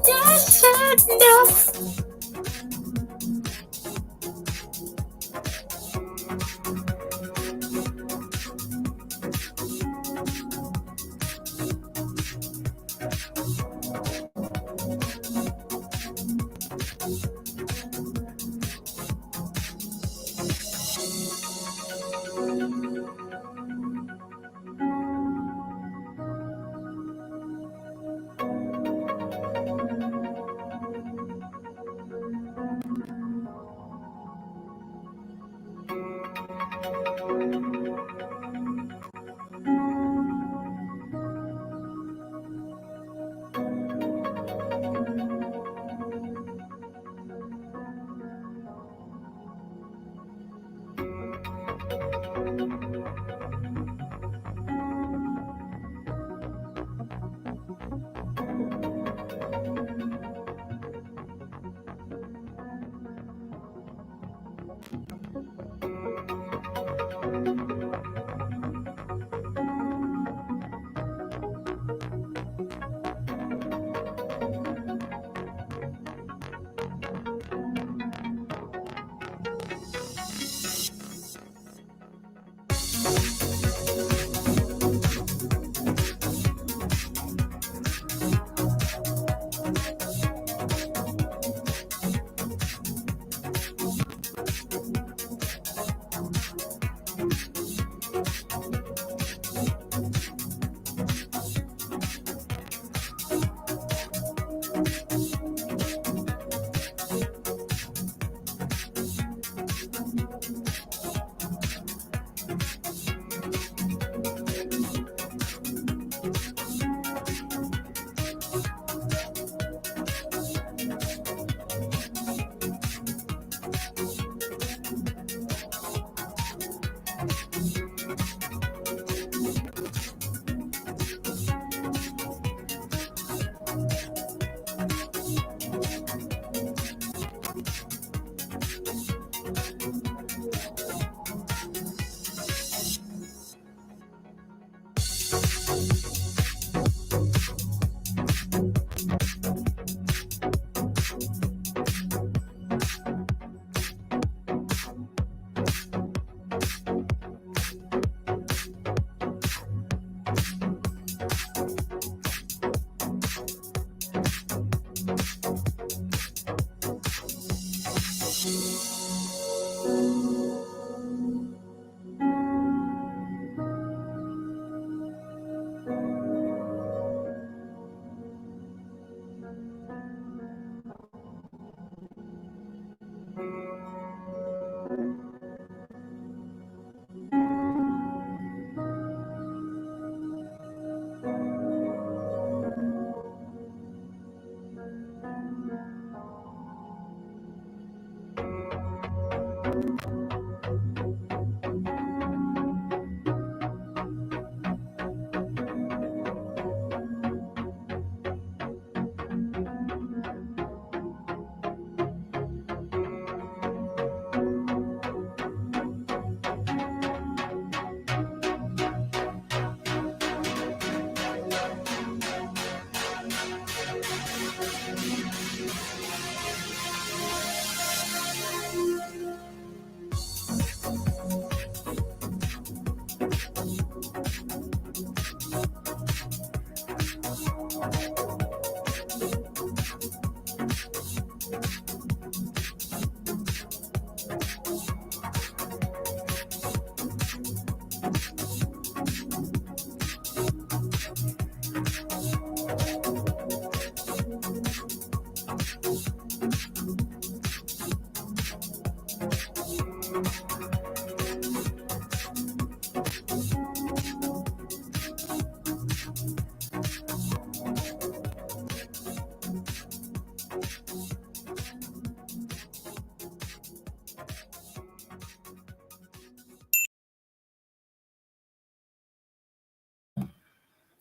Yes and no.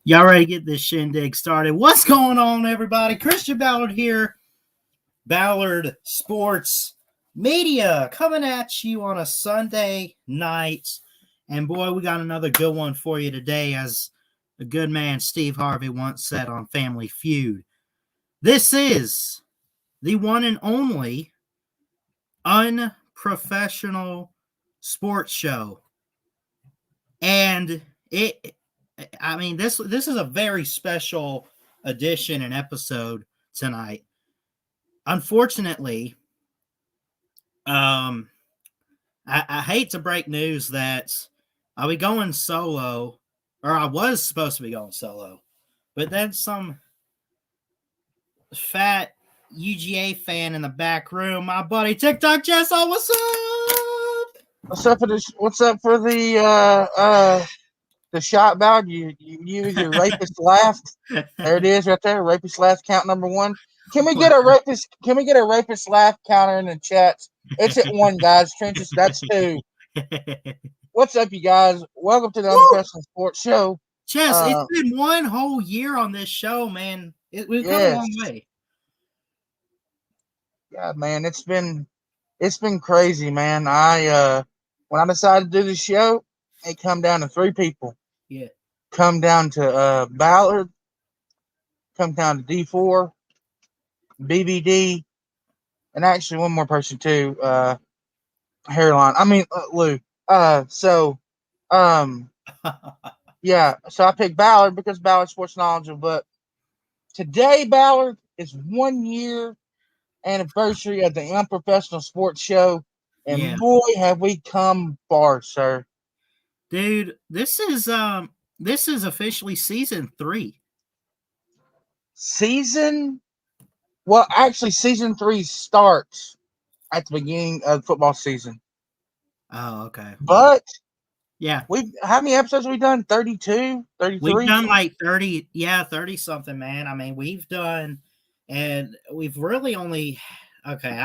Y'all ready to get this shindig started? What's going on, everybody? Christian Ballard here. Ballard Sports Media coming at you on a Sunday night. And boy, we got another good one for you today, as a good man Steve Harvey once said on Family Feud. This is the one and only Unprofessional Sports Show. And this is a very special edition and episode tonight. Unfortunately, I hate to break news that I'll be going solo, or I was supposed to be going solo, but then some fat UGA fan in the back room, my buddy TikTok Jessel, what's up? What's up for the shot bout? You with your rapist laugh. There it is, right there. Rapist laugh count number one. Can we get a rapist? Can we get a rapist laugh counter in the chats? It's at one, guys. Trenches, that's two. What's up, you guys? Welcome to the Unprofessional Sports Show. Chess, it's been one whole year on this show, man. We've come a long way. Yeah, man, it's been crazy, man. When I decided to do the show, it come down to three people. Yeah. Come down to Ballard, come down to D4, BBD, and actually one more person too, Hairline. I mean, Lou. Yeah. So I picked Ballard because Ballard's sports knowledgeable. But today, Ballard is 1 year anniversary of the Unprofessional Sports Show, and boy, have we come far, sir. Dude, this is officially season 3. Well, actually, season 3 starts at the beginning of football season. Oh, okay. But yeah, how many episodes have we done? 32, 33? We've done like 30, 30 something, man. I mean, we've done, and we've really only, okay,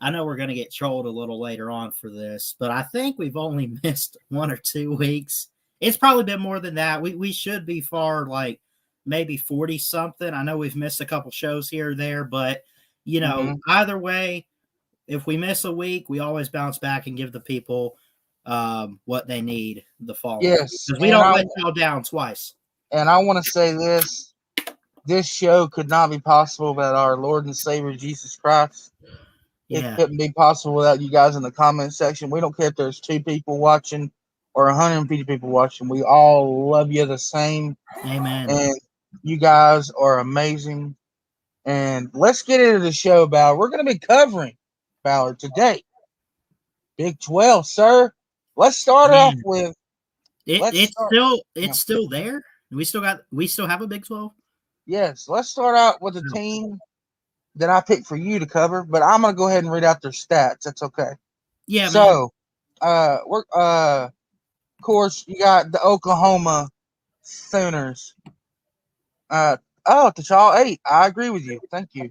I know we're gonna get trolled a little later on for this, but I think we've only missed 1 or 2 weeks. It's probably been more than that. We should be far, like maybe 40 something. I know we've missed a couple shows here or there, but either way, if we miss a week, we always bounce back and give the people what they need the following. Yes, because we don't let y'all down twice. And I want to say this show could not be possible without our Lord and Savior Jesus Christ. Yeah. It couldn't be possible without you guys in the comment section. We don't care if there's 2 people watching or 150 people watching. We all love you the same. Amen. And you guys are amazing. And let's get into the show, Ballard. We're going to be covering, Ballard, today Big 12, sir. Let's start off with. It's still there. We still have a Big 12. Yes, let's start out with a team that I picked for you to cover, but I'm gonna go ahead and read out their stats. That's okay. Yeah. So, of course, you got the Oklahoma Sooners. T'Challa 8. I agree with you. Thank you.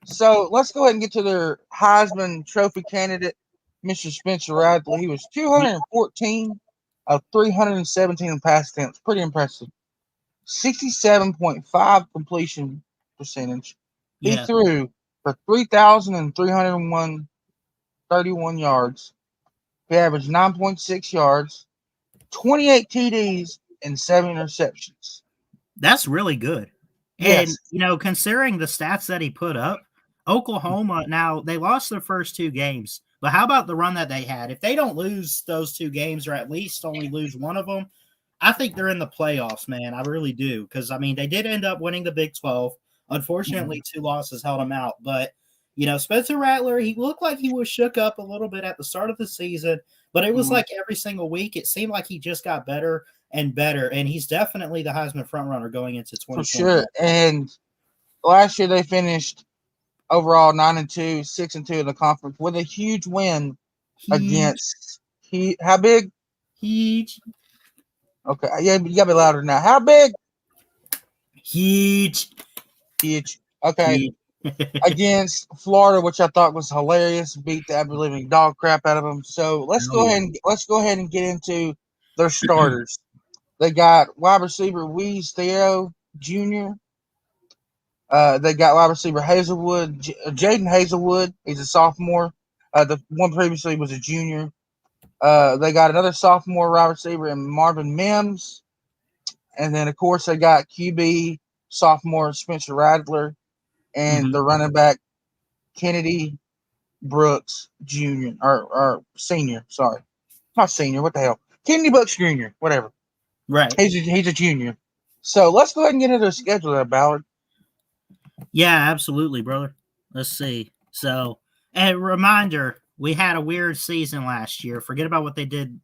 So let's go ahead and get to their Heisman Trophy candidate, Mr. Spencer Radley. He was 214 of 317 in pass attempts. Pretty impressive. 67.5 completion percentage. He threw for 3,331 yards. He averaged 9.6 yards, 28 TDs, and 7 interceptions. That's really good. Yes. And, considering the stats that he put up, Oklahoma, now they lost their first 2 games, but how about the run that they had? If they don't lose those 2 games, or at least only lose one of them, I think they're in the playoffs, man. I really do. Because, they did end up winning the Big 12. Unfortunately, 2 losses held them out. But, Spencer Rattler, he looked like he was shook up a little bit at the start of the season. But it was like every single week, it seemed like he just got better and better. And he's definitely the Heisman frontrunner going into 2020. For sure. And last year they finished overall 9-2, 6-2 in the conference with a huge win against how big? Huge. Okay, yeah, you gotta be louder now. How big? Huge. Okay. Against Florida, which I thought was hilarious, beat the ever living dog crap out of them. So let's go ahead and get into their starters. They got wide receiver Weeze Theo Jr., They got wide receiver Hazelwood, Jaden Hazelwood. He's a sophomore. The one previously was a junior. They got another sophomore wide receiver in Marvin Mims. And then, of course, they got QB sophomore Spencer Radler and the running back Kennedy Brooks Jr. or senior. Sorry, not senior. What the hell? Kennedy Brooks Jr. Whatever. Right. He's a junior. So let's go ahead and get into the schedule there, Ballard. Yeah, absolutely, brother. Let's see. So, a reminder: we had a weird season last year. Forget about what they did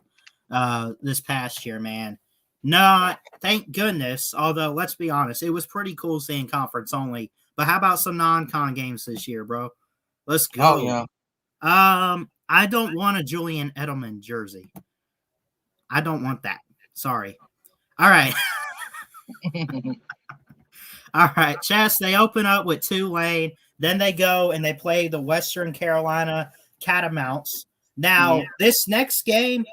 this past year, man. Not, thank goodness. Although, let's be honest, it was pretty cool seeing conference only. But how about some non-con games this year, bro? Let's go. Oh yeah. I don't want a Julian Edelman jersey. I don't want that. Sorry. All right. All right, Chess, they open up with Tulane. Then they go and they play the Western Carolina Catamounts. Now, this next game,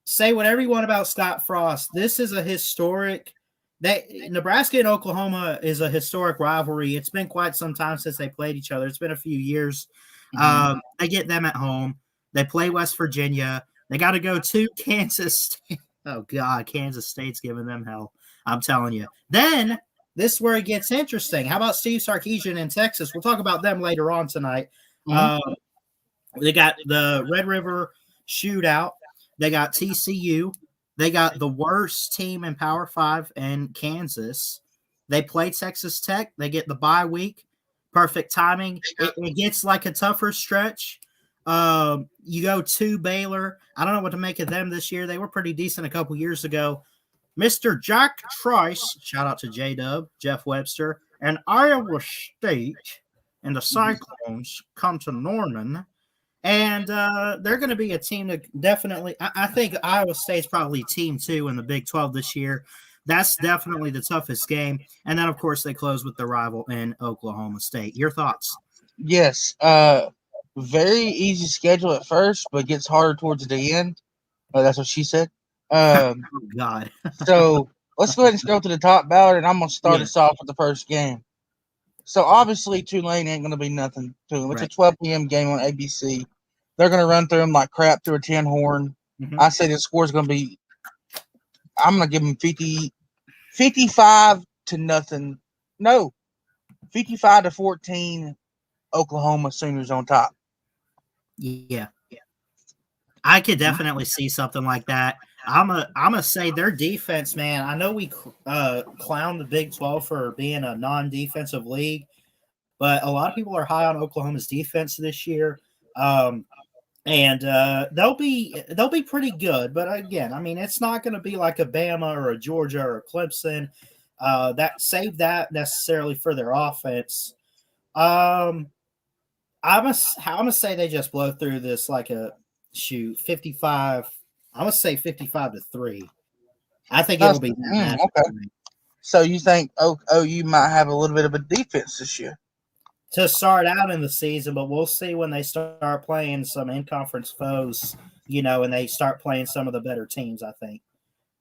say whatever you want about Scott Frost. This is a historic Nebraska and Oklahoma is a historic rivalry. It's been quite some time since they played each other. It's been a few years. They get them at home. They play West Virginia. They got to go to Kansas State. Oh, God, Kansas State's giving them hell. I'm telling you. Then this is where it gets interesting. How about Steve Sarkisian in Texas? We'll talk about them later on tonight. They got the Red River Shootout. They got TCU. They got the worst team in Power 5 in Kansas. They play Texas Tech. They get the bye week. Perfect timing. It gets like a tougher stretch. You go to Baylor. I don't know what to make of them this year. They were pretty decent a couple years ago. Mr. Jack Trice, shout out to J-Dub, Jeff Webster, and Iowa State and the Cyclones come to Norman. And they're going to be a team that definitely – I think Iowa State's probably team 2 in the Big 12 this year. That's definitely the toughest game. And then, of course, they close with the rival in Oklahoma State. Your thoughts? Yes. Very easy schedule at first, but gets harder towards the end. That's what she said. Oh, God. So let's go ahead and scroll to the top, Ballard, and I'm going to start us off with the first game. So obviously Tulane ain't going to be nothing to them. It's a 12 p.m. game on ABC. They're going to run through them like crap through a 10 horn. I say the score is going to be – I'm going to give them 55 to nothing. No, 55 to 14 Oklahoma Sooners on top. Yeah. I could definitely see something like that. I'm a say their defense, man. I know we clown the Big 12 for being a non-defensive league, but a lot of people are high on Oklahoma's defense this year, and they'll be pretty good. But again, I mean, it's not going to be like a Bama or a Georgia or a Clemson. Save that necessarily for their offense. I'm gonna say they just blow through this like a 55. I'm gonna say 55 to 3. I think it'll be that. Okay. So you think OU might have a little bit of a defense this year to start out in the season, but we'll see when they start playing some in-conference foes, and they start playing some of the better teams. I think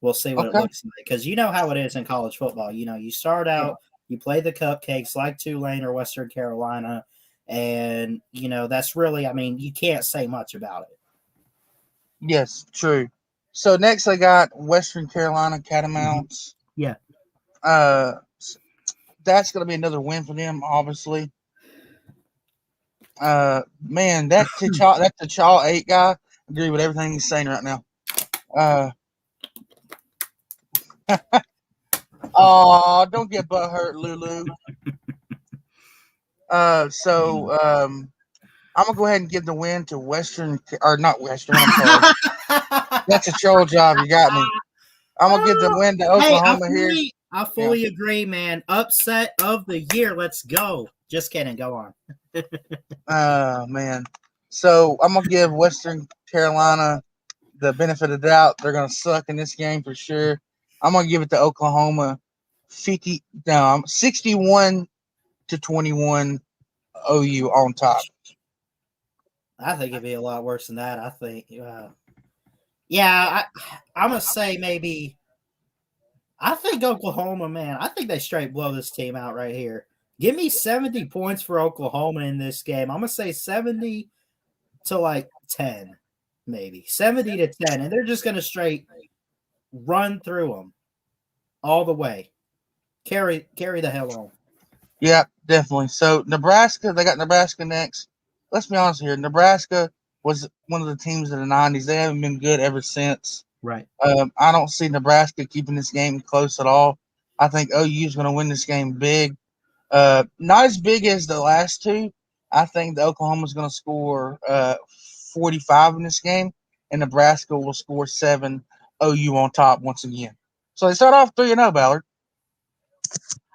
we'll see what it looks like, because you know how it is in college football. You start out, you play the cupcakes like Tulane or Western Carolina. And, that's really, I mean, you can't say much about it. Yes, true. So next I got Western Carolina Catamounts. Yeah. That's going to be another win for them, obviously. Man, that T'Challa 8 guy, I agree with everything he's saying right now. Oh, don't get butthurt, Lulu. I'm gonna go ahead and give the win to Western, or not Western. I'm sorry. That's a troll job. You got me. I'm gonna give the win to Oklahoma here. I fully agree, man. Upset of the year. Let's go. Just kidding. Go on. Man. So I'm gonna give Western Carolina the benefit of the doubt. They're gonna suck in this game for sure. I'm gonna give it to Oklahoma 61 to 21 OU on top. I think it'd be a lot worse than that. I think, I'm gonna say maybe. I think Oklahoma, man. I think they straight blow this team out right here. Give me 70 points for Oklahoma in this game. I'm going to say 70 to like 10, maybe 70 to 10. And they're just going to straight run through them all the way. Carry the hell on. Yeah, definitely. So Nebraska, they got Nebraska next. Let's be honest here. Nebraska was one of the teams in the '90s. They haven't been good ever since. Right. I don't see Nebraska keeping this game close at all. I think OU is going to win this game big. Not as big as the last two. I think the Oklahoma's going to score 45 in this game, and Nebraska will score 7. OU on top once again. So they start off 3-0, Ballard.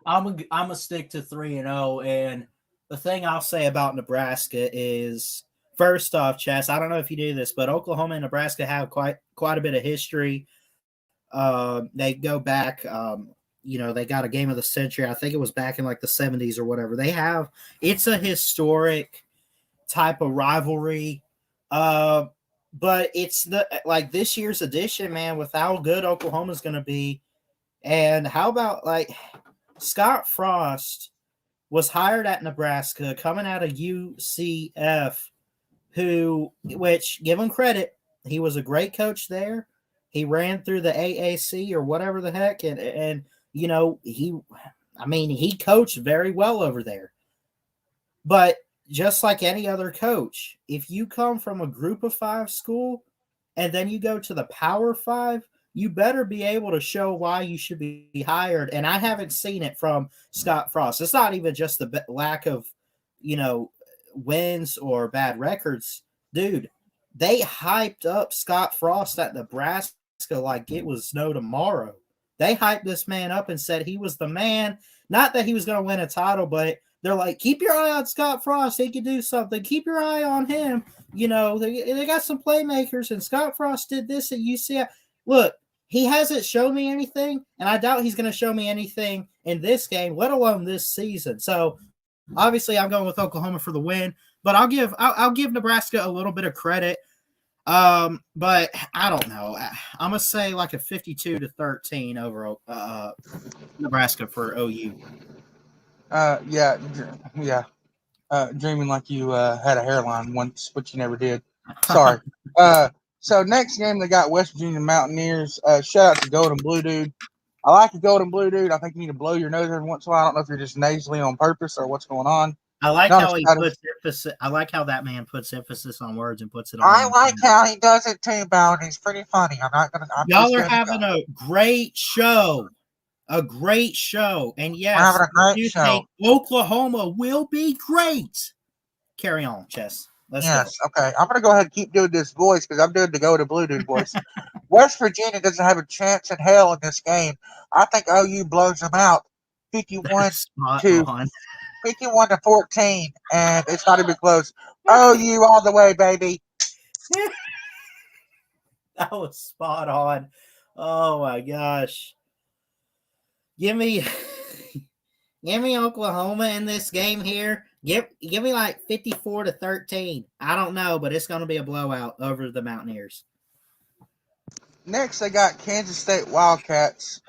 I'm a stick to 3-0, and the thing I'll say about Nebraska is, first off, Chess, I don't know if you do this, but Oklahoma and Nebraska have quite a bit of history. They go back. They got a game of the century. I think it was back in like the 70s or whatever. It's a historic type of rivalry. But it's like this year's edition, man, with how good Oklahoma's going to be. And how about like Scott Frost was hired at Nebraska, coming out of UCF, which, give him credit, he was a great coach there. He ran through the AAC or whatever the heck, and he coached very well over there. But just like any other coach, if you come from a group of 5 school and then you go to the Power 5, you better be able to show why you should be hired. And I haven't seen it from Scott Frost. It's not even just the lack of, wins or bad records. Dude, they hyped up Scott Frost at Nebraska like it was no tomorrow. They hyped this man up and said he was the man. Not that he was going to win a title, but they're like, keep your eye on Scott Frost. He can do something. Keep your eye on him. They got some playmakers, and Scott Frost did this at UCF. Look, he hasn't shown me anything, and I doubt he's going to show me anything in this game, let alone this season. So, obviously, I'm going with Oklahoma for the win, but I'll give Nebraska a little bit of credit. But I don't know. I'm gonna say like a 52-13 over Nebraska for OU. Yeah. Dreaming like you had a hairline once, but you never did. Sorry. So next game they got West Virginia Mountaineers. Shout out to Golden Blue Dude. I like the Golden Blue Dude. I think you need to blow your nose every once in a while. I don't know if you're just nasally on purpose or what's going on. I like how he puts emphasis. I like how that man puts emphasis on words and puts it on. I like how he does it too, Bowden. He's pretty funny. Y'all are having a great show. A great show. And yes, we're having a great show. Think Oklahoma will be great. Carry on, Chess. Let's go. Okay. I'm going to go ahead and keep doing this voice because I'm doing the Go to Blue Dude voice. West Virginia doesn't have a chance in hell in this game. I think OU blows them out 51 to 14, and it's got to be close. OU all the way, baby. That was spot on. Oh, my gosh. Give me Oklahoma in this game here. Give me like 54-13. I don't know, but it's going to be a blowout over the Mountaineers. Next, they got Kansas State Wildcats.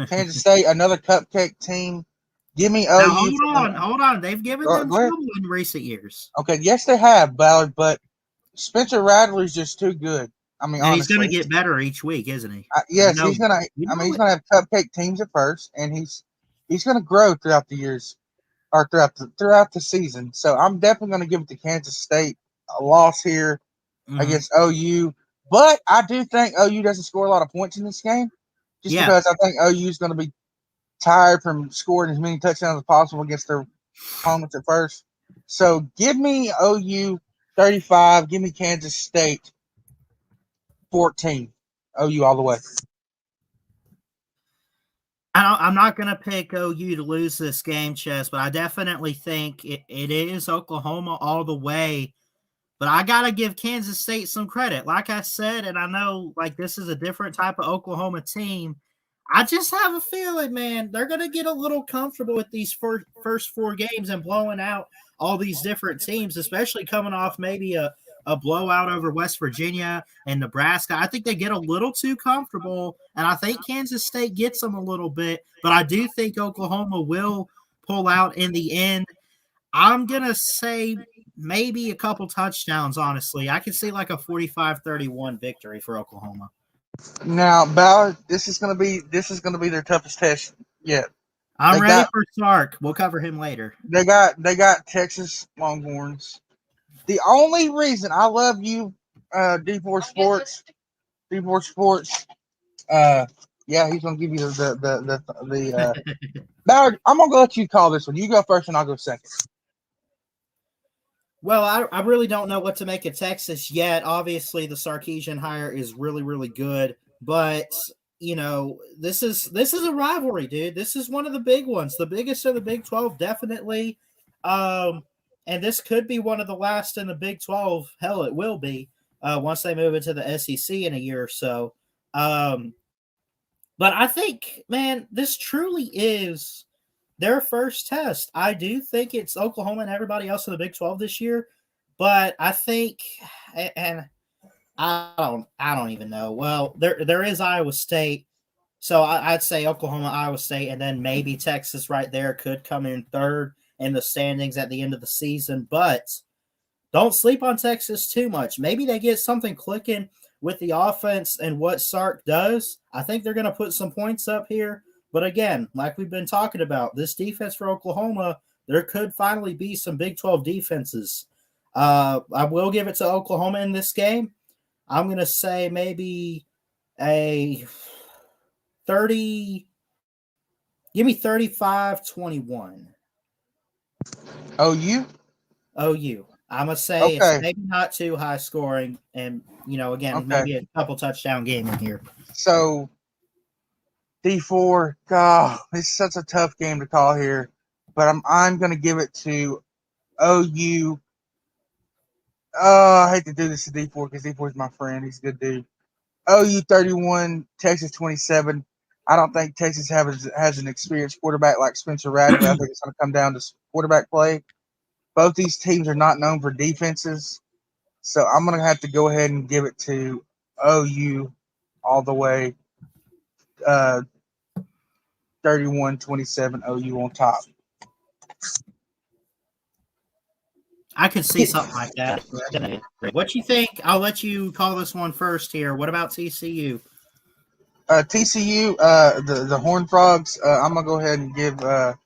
Kansas State, another cupcake team. Give me OU. Now, hold on. They've given them trouble in recent years. Okay, yes, they have, Ballard, but Spencer Rattler's just too good. I mean, honestly, he's going to get better each week, isn't he? Yes, he's going to. He's going to have cupcake teams at first, and he's going to grow throughout the years or throughout the season. So I'm definitely going to give it to Kansas State. A loss here against OU, but I do think OU doesn't score a lot of points in this game, just because I think OU is going to be tired from scoring as many touchdowns as possible against their opponents at first. So give me OU 35. Give me Kansas State 14. OU all the way. I'm not going to pick OU to lose this game, Chess, but I definitely think it is Oklahoma all the way. But I got to give Kansas State some credit. Like I said, and I know like this is a different type of Oklahoma team. I just have a feeling, man, they're going to get a little comfortable with these first 4 games and blowing out all these different teams, especially coming off maybe a blowout over West Virginia and Nebraska. I think they get a little too comfortable, and I think Kansas State gets them a little bit, but I do think Oklahoma will pull out in the end. I'm going to say maybe a couple touchdowns, honestly. I can see like a 45-31 victory for Oklahoma. Now, Ballard, this is gonna be their toughest test yet. I'm ready for Sark. We'll cover him later. They got Texas Longhorns. The only reason I love you, D4 Sports, yeah, he's gonna give you the Ballard. I'm gonna let you call this one. You go first, and I'll go second. Well, I really don't know what to make of Texas yet. Obviously, the Sarkisian hire is really, really good, but this is a rivalry, dude. This is one of the big ones, the biggest of the Big 12, definitely. And this could be one of the last in the Big 12. Hell, it will be once they move into the SEC in a year or so. But I think, man, this truly is their first test. I do think it's Oklahoma and everybody else in the Big 12 this year, but I think, and I don't even know. Well, there is Iowa State, so I'd say Oklahoma, Iowa State, and then maybe Texas right there could come in third in the standings at the end of the season. But don't sleep on Texas too much. Maybe they get something clicking with the offense and what Sark does. I think they're going to put some points up here. But again, like we've been talking about, this defense for Oklahoma, there could finally be some Big 12 defenses. I will give it to Oklahoma in this game. I'm going to say maybe a 30. Give me 35-21. OU? OU. I'm going to say it's maybe not too high scoring. And, again, maybe a couple touchdown game in here. So, D4, God, it's such a tough game to call here, but I'm going to give it to OU. I hate to do this to D4 because D4 is my friend. He's a good dude. OU 31, Texas 27. I don't think Texas has an experienced quarterback like Spencer Rattler. I think it's going to come down to quarterback play. Both these teams are not known for defenses, so I'm going to have to go ahead and give it to OU all the way. 31-27 OU on top. I could see something like that. What you think? I'll let you call this one first here. What about TCU? TCU, the Horned Frogs, I'm going to go ahead and give the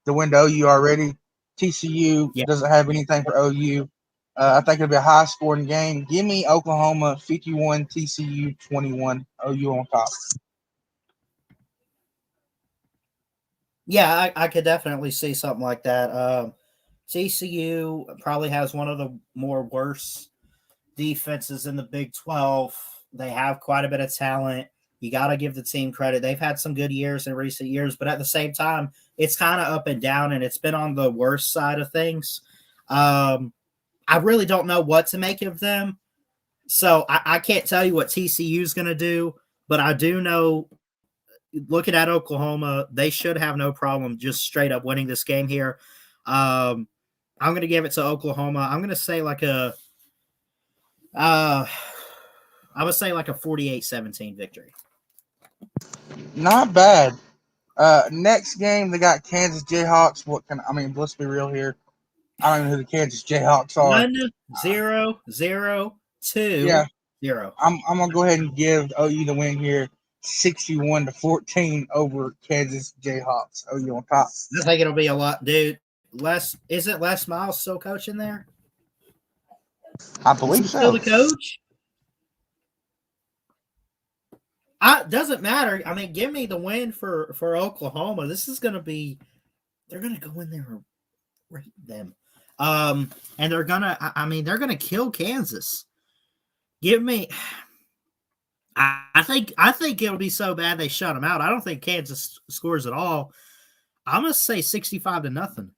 win to OU already. TCU doesn't have anything for OU. I think it'll be a high-scoring game. Give me Oklahoma 51, TCU 21, OU on top. Yeah, I could definitely see something like that. TCU probably has one of the more worst defenses in the Big 12. They have quite a bit of talent. You got to give the team credit. They've had some good years in recent years, but at the same time, it's kind of up and down, and it's been on the worst side of things. I really don't know what to make of them. So I can't tell you what TCU is going to do, but I do know, looking at Oklahoma, they should have no problem just straight up winning this game here. I'm going to give it to Oklahoma. I'm going to say like a 48-17 victory. Not bad. Next game, they got Kansas Jayhawks. Let's be real here. I don't know who the Kansas Jayhawks are. 1-0-0-2-0. Yeah. I'm going to go ahead and give OU the win here. 61-14 over Kansas Jayhawks. OU on top. I think it'll be a lot, dude. Isn't Les Miles still coaching there? I believe so. Still the coach? Doesn't matter. I mean, give me the win for Oklahoma. This is going to be – they're going to go in there and rate them. And they're going to kill Kansas. Give me – I think it'll be so bad they shut them out. I don't think Kansas scores at all. I'm going to say 65-0.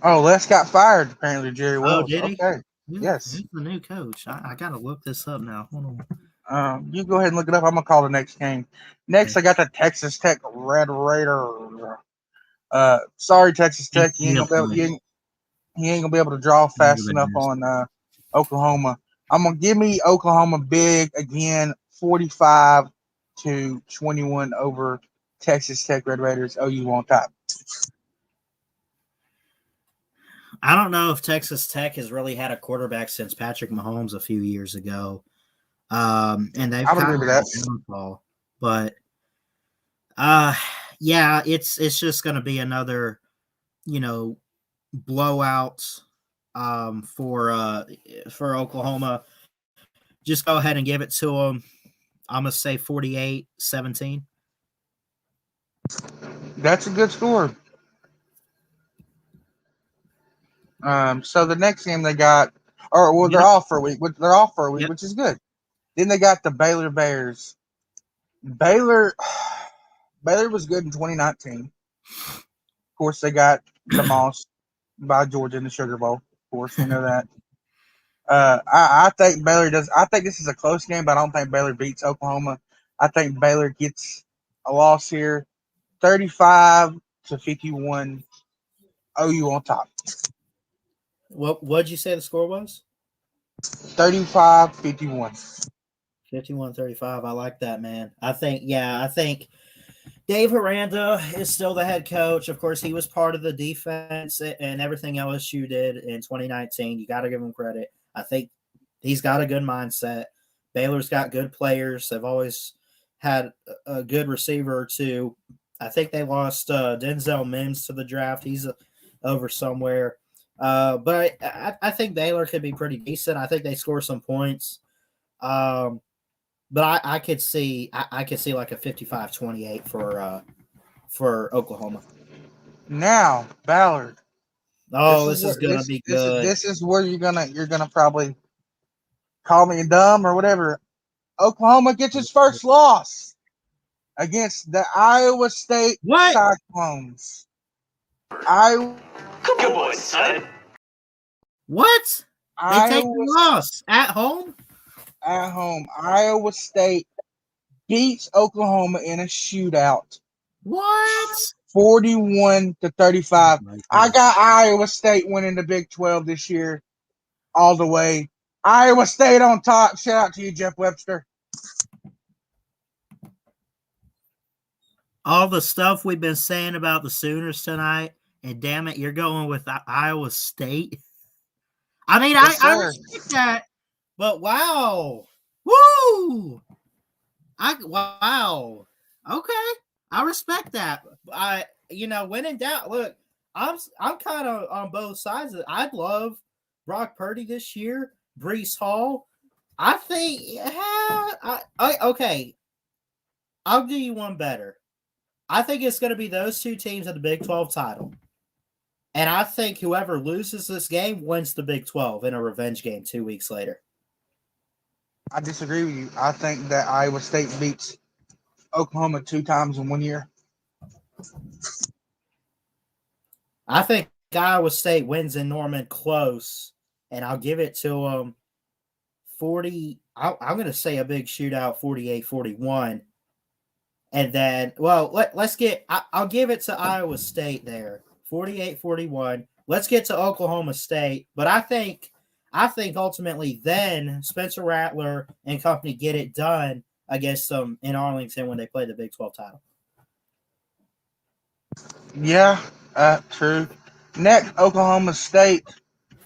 Oh, Les got fired, apparently, Jerry Wells. Oh, did he? Okay. Yes. Who's the new coach? I got to look this up now. Hold on. You go ahead and look it up. I'm going to call the next game. Next, I got the Texas Tech Red Raiders. Sorry, Texas Tech. You ain't going to be able to draw fast enough on Oklahoma. I'm going to give me Oklahoma big again, 45-21 over Texas Tech Red Raiders, OU on top. I don't know if Texas Tech has really had a quarterback since Patrick Mahomes a few years ago. And they've I would kind agree of with had that. a downfall. But yeah, it's just gonna be another, blowout for Oklahoma. Just go ahead and give it to them. I'm gonna say 48-17. That's a good score. So the next game they got, they're Yep. off for a week. They're off for a week, Yep. which is good. Then they got the Baylor Bears. Baylor was good in 2019. Of course, they got demolished by Georgia in the Sugar Bowl. Of course, we know that. I think Baylor does. I think this is a close game, but I don't think Baylor beats Oklahoma. I think Baylor gets a loss here, 35-51. OU on top. What'd you say the score was? 35-51. 51-35. I like that, man. I think Dave Aranda is still the head coach. Of course, he was part of the defense and everything LSU did in 2019. You got to give him credit. I think he's got a good mindset. Baylor's got good players. They've always had a good receiver or two. I think they lost Denzel Mims to the draft. He's over somewhere. But I think Baylor could be pretty decent. I think they score some points. But I could see like a 55-28 for Oklahoma. Now Ballard. Oh, this is gonna be good. This is where you're gonna probably call me dumb or whatever. Oklahoma gets its first loss against the Iowa State What? Cyclones. Iowa. Good boy, son. What? They take Iowa the loss at home? at home. Iowa State beats Oklahoma in a shootout. What? 41-35. I got Iowa State winning the Big 12 this year all the way. Iowa State on top. Shout out to you, Jeff Webster. All the stuff we've been saying about the Sooners tonight, and damn it, you're going with Iowa State. I mean, Yes, I sir. respect that, but wow, woo! Wow, okay, I respect that. When in doubt, look, I'm kind of on both sides. I'd love Brock Purdy this year, Brees Hall. I think, okay, I'll do you one better. I think it's going to be those two teams at the Big 12 title. And I think whoever loses this game wins the Big 12 in a revenge game 2 weeks later. I disagree with you. I think that Iowa State beats Oklahoma 2 times in 1 year. I think Iowa State wins in Norman close, and I'll give it to them 40. I'm going to say a big shootout, 48-41. And then, let's get – I'll give it to Iowa State there, 48-41. Let's get to Oklahoma State. But I think ultimately then Spencer Rattler and company get it done against them in Arlington when they play the Big 12 title. Yeah, true. Next, Oklahoma State.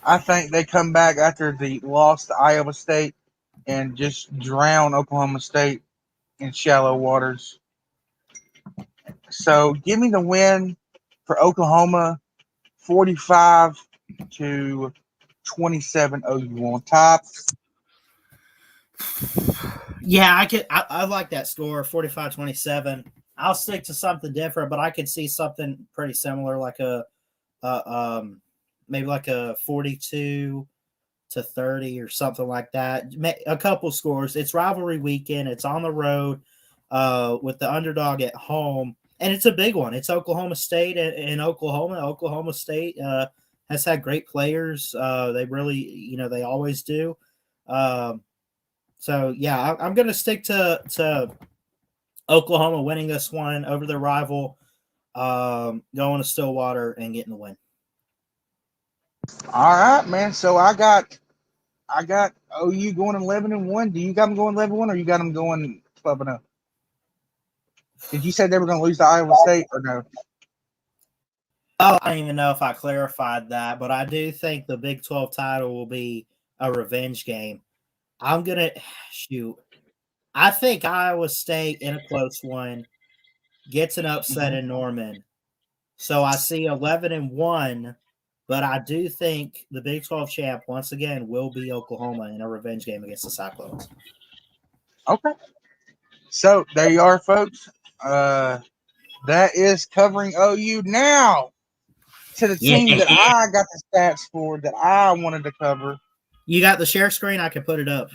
I think they come back after the loss to Iowa State and just drown Oklahoma State in shallow waters. So give me the win for Oklahoma, 45-27. OU on top. Yeah, I like that score, 45-27. I'll stick to something different, but I could see something pretty similar, like maybe like a 42-30 or something like that. A couple scores. It's rivalry weekend. It's on the road with the underdog at home, and it's a big one. It's Oklahoma State in Oklahoma. Oklahoma State has had great players. They really, they always do. So yeah, I'm going to stick to Oklahoma winning this one over their rival, going to Stillwater and getting the win. All right, man. So I got OU going 11-1. Do you got them going 11-1, or you got them going 12-0? Did you say they were going to lose to Iowa State or no? Oh, I don't even know if I clarified that, but I do think the Big 12 title will be a revenge game. I'm going to shoot. I think Iowa State in a close one gets an upset in Norman. So I see 11-1, but I do think the Big 12 champ once again will be Oklahoma in a revenge game against the Cyclones. Okay. So there you are, folks. That is covering OU now to the team that I got the stats for that I wanted to cover. You got the share screen? I can put it up.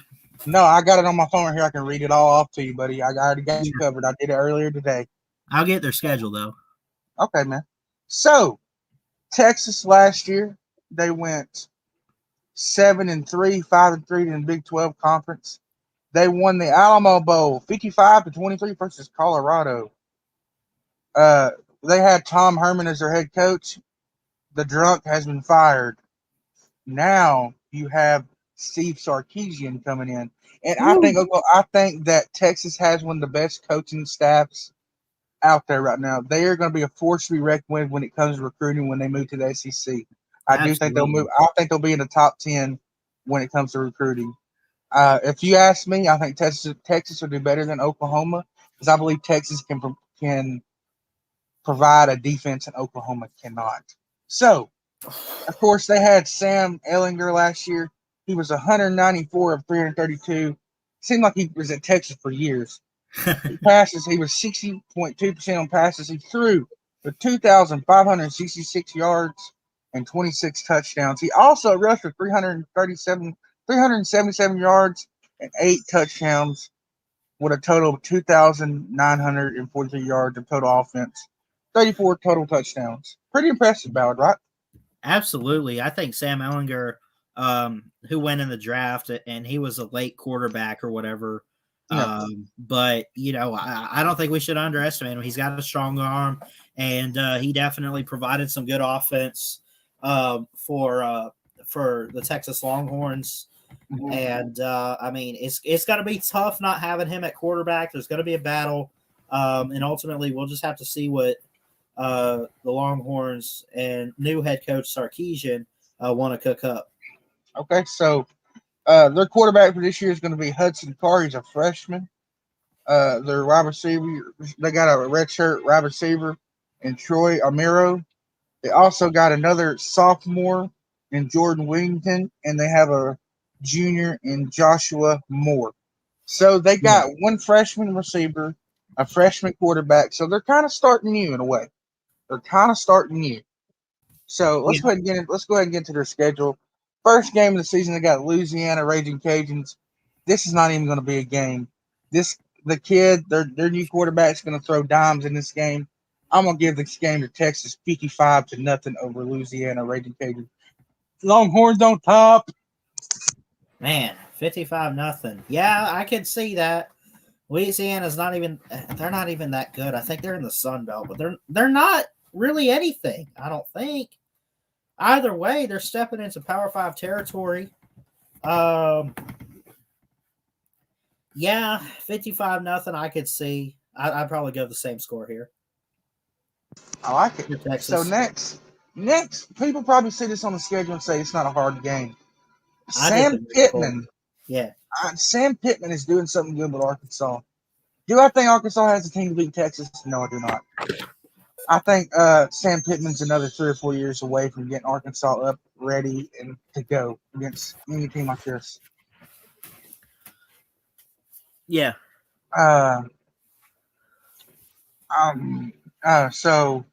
No, I got it on my phone right here. I can read it all off to you, buddy. I already got you covered. I did it earlier today. I'll get their schedule, though. Okay, man. So, Texas last year, they went 7-3, 5-3 in the Big 12 conference. They won the Alamo Bowl 55-23 versus Colorado. They had Tom Herman as their head coach. The drunk has been fired. Now you have Steve Sarkisian coming in, and I think that Texas has one of the best coaching staffs out there right now. They are going to be a force to be reckoned with when it comes to recruiting when they move to the SEC. I do think they'll move. I think they'll be in the top 10 when it comes to recruiting. If you ask me, I think Texas will do better than Oklahoma because I believe Texas can provide a defense and Oklahoma cannot. So, of course, they had Sam Ehlinger last year. He was 194 of 332. Seemed like he was at Texas for years. He was 60.2% on passes. He threw for 2,566 yards and 26 touchdowns. He also rushed for 377 yards and 8 touchdowns with a total of 2,943 yards of total offense, 34 total touchdowns. Pretty impressive, Ballard, right? Absolutely. I think Sam Ehlinger, who went in the draft, and he was a late quarterback or whatever. Yeah. But, I don't think we should underestimate him. He's got a strong arm, and he definitely provided some good offense for the Texas Longhorns. Mm-hmm. And, it's going to be tough not having him at quarterback. There's going to be a battle, and ultimately we'll just have to see what the Longhorns and new head coach Sarkisian want to cook up. Okay, so their quarterback for this year is going to be Hudson Carr. He's a freshman. Their wide receiver, they got a redshirt wide receiver in Troy Amiro. They also got another sophomore in Jordan Wington, and they have a junior in Joshua Moore. So they got one freshman receiver, a freshman quarterback. So they're kind of starting new in a way. They're kind of starting new. So let's go ahead and get into their schedule. First game of the season, they got Louisiana Raging Cajuns. This is not even going to be a game. Their new quarterback's going to throw dimes in this game. I'm going to give this game to Texas 55-0 over Louisiana Raging Cajuns. Longhorns on top. Man, 55-0. Yeah, I can see that. Louisiana's they're not even that good. I think they're in the Sun Belt, but they're not really anything, I don't think. Either way, they're stepping into Power 5 territory. Yeah, 55-0 I could see. I'd probably go the same score here. I like it. So next, people probably see this on the schedule and say it's not a hard game. Sam Pittman. Yeah. Sam Pittman is doing something good with Arkansas. Do I think Arkansas has a team to beat Texas? No, I do not. I think Sam Pittman's another 3 or 4 years away from getting Arkansas up, ready, and to go against any team like this. Yeah. So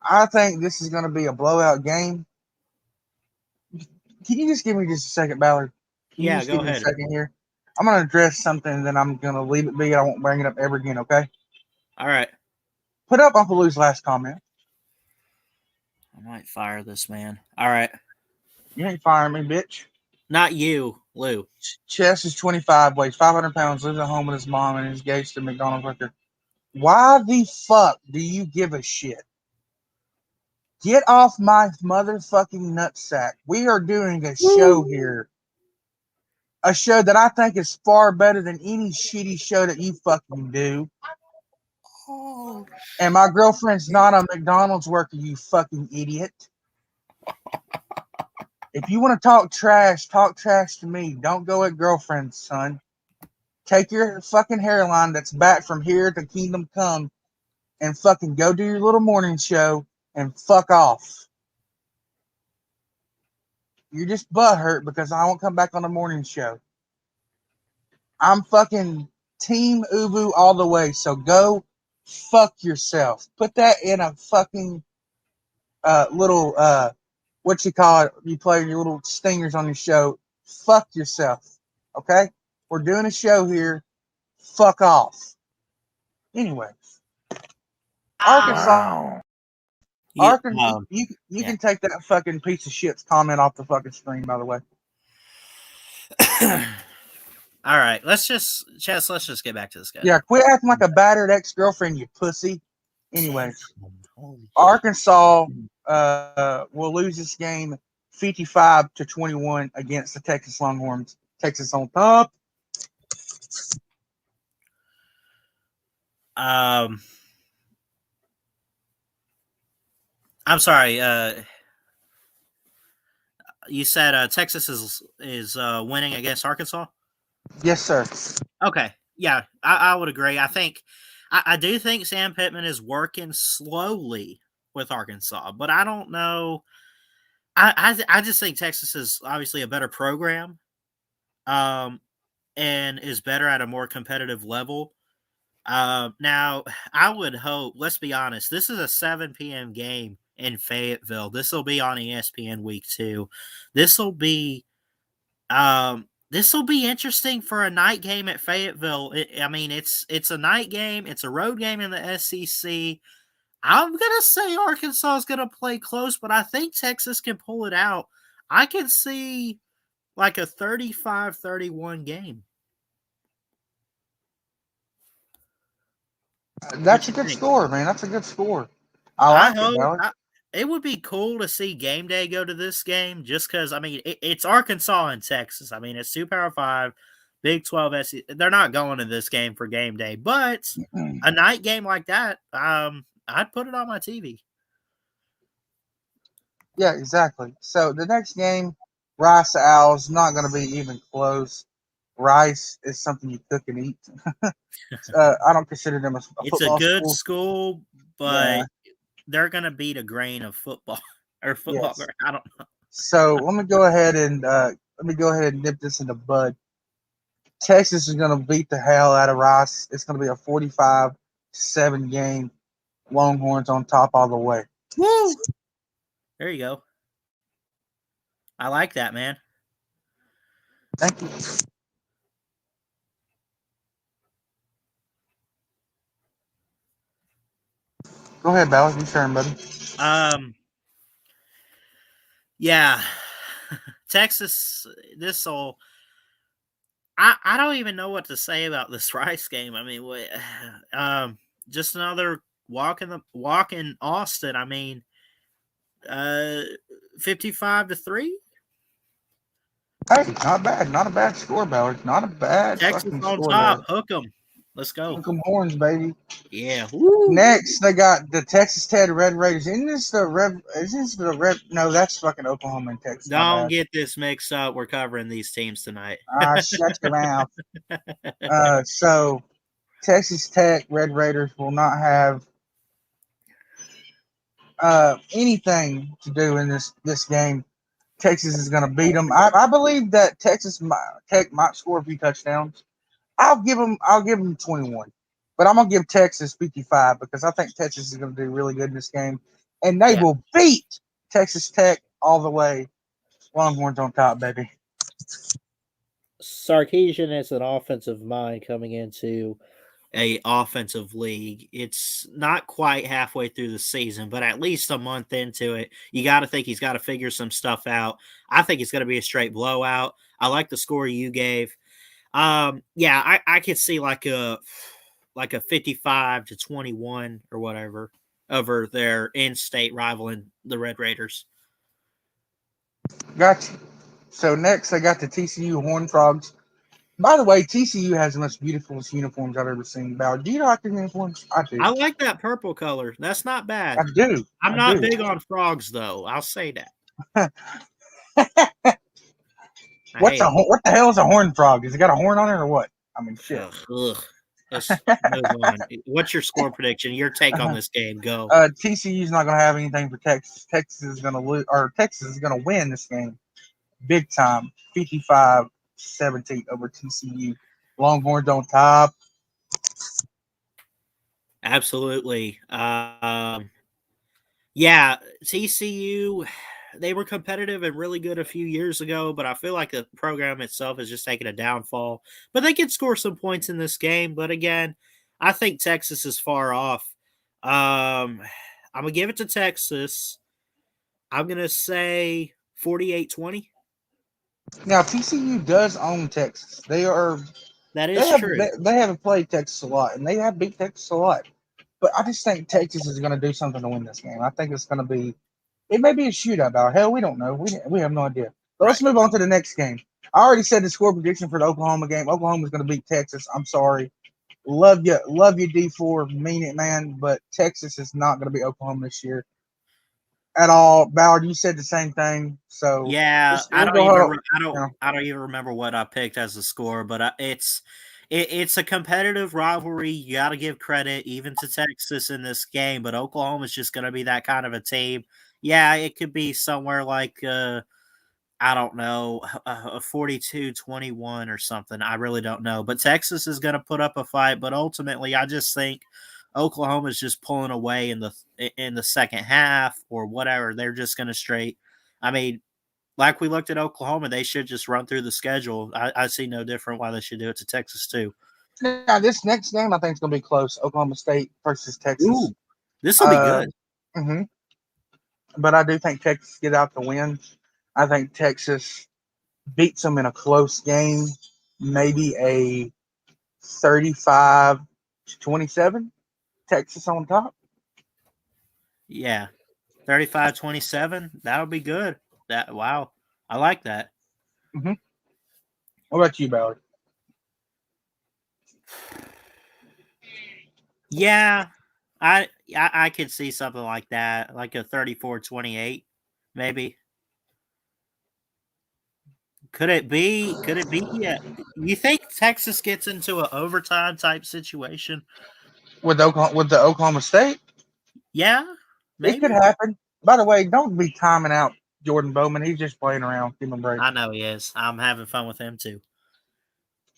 I think this is going to be a blowout game. Can you just give me just a second, Ballard? Go ahead. Give me a second here. I'm going to address something, and then I'm going to leave it be. I won't bring it up ever again, okay? All right. Put up Uncle Lou's last comment. I might fire this man. All right. You ain't firing me, bitch. Not you, Lou. Chess is 25, weighs 500 pounds, lives at home with his mom, and is engaged to McDonald's worker. Why the fuck do you give a shit? Get off my motherfucking nutsack. We are doing a show here. a show that I think is far better than any shitty show that you fucking do. Oh, And my girlfriend's not a McDonald's worker, you fucking idiot. If you want to talk trash to me. Don't go at girlfriends, son. Take your fucking hairline that's back from here to Kingdom Come and fucking go do your little morning show and fuck off. You're just butthurt because I won't come back on the morning show. I'm fucking Team Ubu all the way, so go fuck yourself. Put that in a fucking little what you call it? You play your little stingers on your show. Fuck yourself. Okay? We're doing a show here. Fuck off. Anyway, Arkansas. Wow. Arkansas, you can take that fucking piece of shit's comment off the fucking screen, by the way. All right, let's just get back to this guy. Yeah, quit acting like a battered ex-girlfriend, you pussy. Anyways, Arkansas will lose this game 55-21 against the Texas Longhorns. Texas on top. I'm sorry. You said Texas is winning against Arkansas? Yes, sir. Okay. Yeah, I would agree. I do think Sam Pittman is working slowly with Arkansas, but I don't know. I just think Texas is obviously a better program, and is better at a more competitive level. Now, I would hope, let's be honest, this is a 7 p.m. game in Fayetteville. This will be on ESPN Week 2. This will be interesting for a night game at Fayetteville. It's a night game. It's a road game in the SEC. I'm going to say Arkansas is going to play close, but I think Texas can pull it out. I can see like a 35-31 game. That's a good score, man. That's a good score. I like it, Alex. It would be cool to see game day go to this game just because, it's Arkansas and Texas. It's 2 Power 5, Big 12 SEC. They're not going to this game for game day, but a night game like that, I'd put it on my TV. Yeah, exactly. So the next game, Rice Owls, not going to be even close. Rice is something you cook and eat. I don't consider them a football It's a good school, but they're going to beat a grain of football or football. Yes. I don't know. So let me go ahead and nip this in the bud. Texas is going to beat the hell out of Rice. It's going to be a 45-7 game. Longhorns on top all the way. Woo! There you go. I like that, man. Thank you. Go ahead, Ballard. Your turn, buddy. Yeah. Texas, this'll. I don't even know what to say about this Rice game. Just another walk in Austin. 55-3. Hey, not bad. Not a bad score, Ballard. Not a bad Texas fucking on score. top. Hook 'em. Let's go. Hook 'em horns, baby. Yeah. Woo. Next, they got the Texas Tech Red Raiders. Isn't this the Red? Is this the Red? No, that's fucking Oklahoma and Texas. Don't get this mixed up. We're covering these teams tonight. Shut your mouth. So, Texas Tech Red Raiders will not have anything to do in this game. Texas is going to beat them. I believe that Texas Tech might score a few touchdowns. I'll give them 21, but I'm going to give Texas 55 because I think Texas is going to do really good in this game, and they will beat Texas Tech all the way. Longhorns on top, baby. Sarkisian is an offensive mind coming into a offensive league. It's not quite halfway through the season, but at least a month into it, you got to think he's got to figure some stuff out. I think it's going to be a straight blowout. I like the score you gave. I could see like a 55-21 or whatever over their in-state rival in the Red Raiders. Gotcha. So next, I got the TCU Horned Frogs. By the way, TCU has the most beautiful uniforms I've ever seen. Ballard, do you like the uniforms? I do. I like that purple color. That's not bad. I do. I'm I not do. big on frogs, though. I'll say that. I What hate them. the hell is a horned frog? Has it got a horn on it or what? I mean, shit. Ugh. Let's move on. What's your score prediction? Your take on this game? Go. TCU's not going to have anything for Texas. Texas is going to lose, or Texas is going to win this game big time, 55-17 over TCU. Longhorns on top. Absolutely. Yeah, TCU, they were competitive and really good a few years ago, but I feel like the program itself is just taking a downfall. But they could score some points in this game. But again, I think Texas is far off. I'm going to give it to Texas. I'm going to say 48-20. Now TCU does own Texas. That is true. They haven't played Texas a lot, and they have beat Texas a lot. But I just think Texas is going to do something to win this game. I think it's going to be. It may be a shootout. About hell, we don't know. We have no idea. But let's move on to the next game. I already said the score prediction for the Oklahoma game. Oklahoma's going to beat Texas. I'm sorry. Love you, D4. Mean it, man. But Texas is not going to beat Oklahoma this year at all. Ballard, you said the same thing. So yeah, I don't even remember what I picked as a score, but it's a competitive rivalry. You got to give credit even to Texas in this game, but Oklahoma's just going to be that kind of a team. Yeah, it could be somewhere like I don't know, a 42-21 or something. I really don't know, but Texas is going to put up a fight. But ultimately, I just think Oklahoma is just pulling away in the second half or whatever. They're just going to straight. I mean, like we looked at Oklahoma, they should just run through the schedule. I see no different why they should do it to Texas too. Now, this next game I think is going to be close. Oklahoma State versus Texas. Ooh, this will be good. Mm-hmm. But I do think Texas get out the win. I think Texas beats them in a close game, maybe a 35-27. Texas on top. Yeah, 35-27. That'll be good. Wow, I like that. Mm-hmm. What about you, Ballard? Yeah, I could see something like that, like a 34-28, maybe. Could it be? Yeah. You think Texas gets into an overtime type situation? With the Oklahoma State? Yeah, maybe. It could happen. By the way, don't be timing out Jordan Bowman. He's just playing around. Give him a break. I know he is. I'm having fun with him too.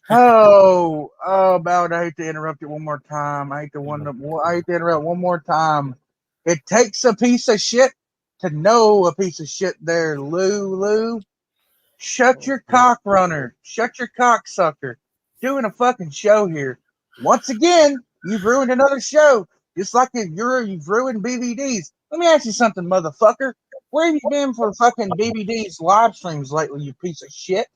Ballard, I hate to interrupt you one more time. I hate to interrupt one more time. It takes a piece of shit to know a piece of shit there, Lou. Shut your cock runner. Shut your cock sucker. Doing a fucking show here. Once again, you've ruined another show. Just like you've ruined BBDs. Let me ask you something, motherfucker. Where have you been for fucking BBDs live streams lately, you piece of shit?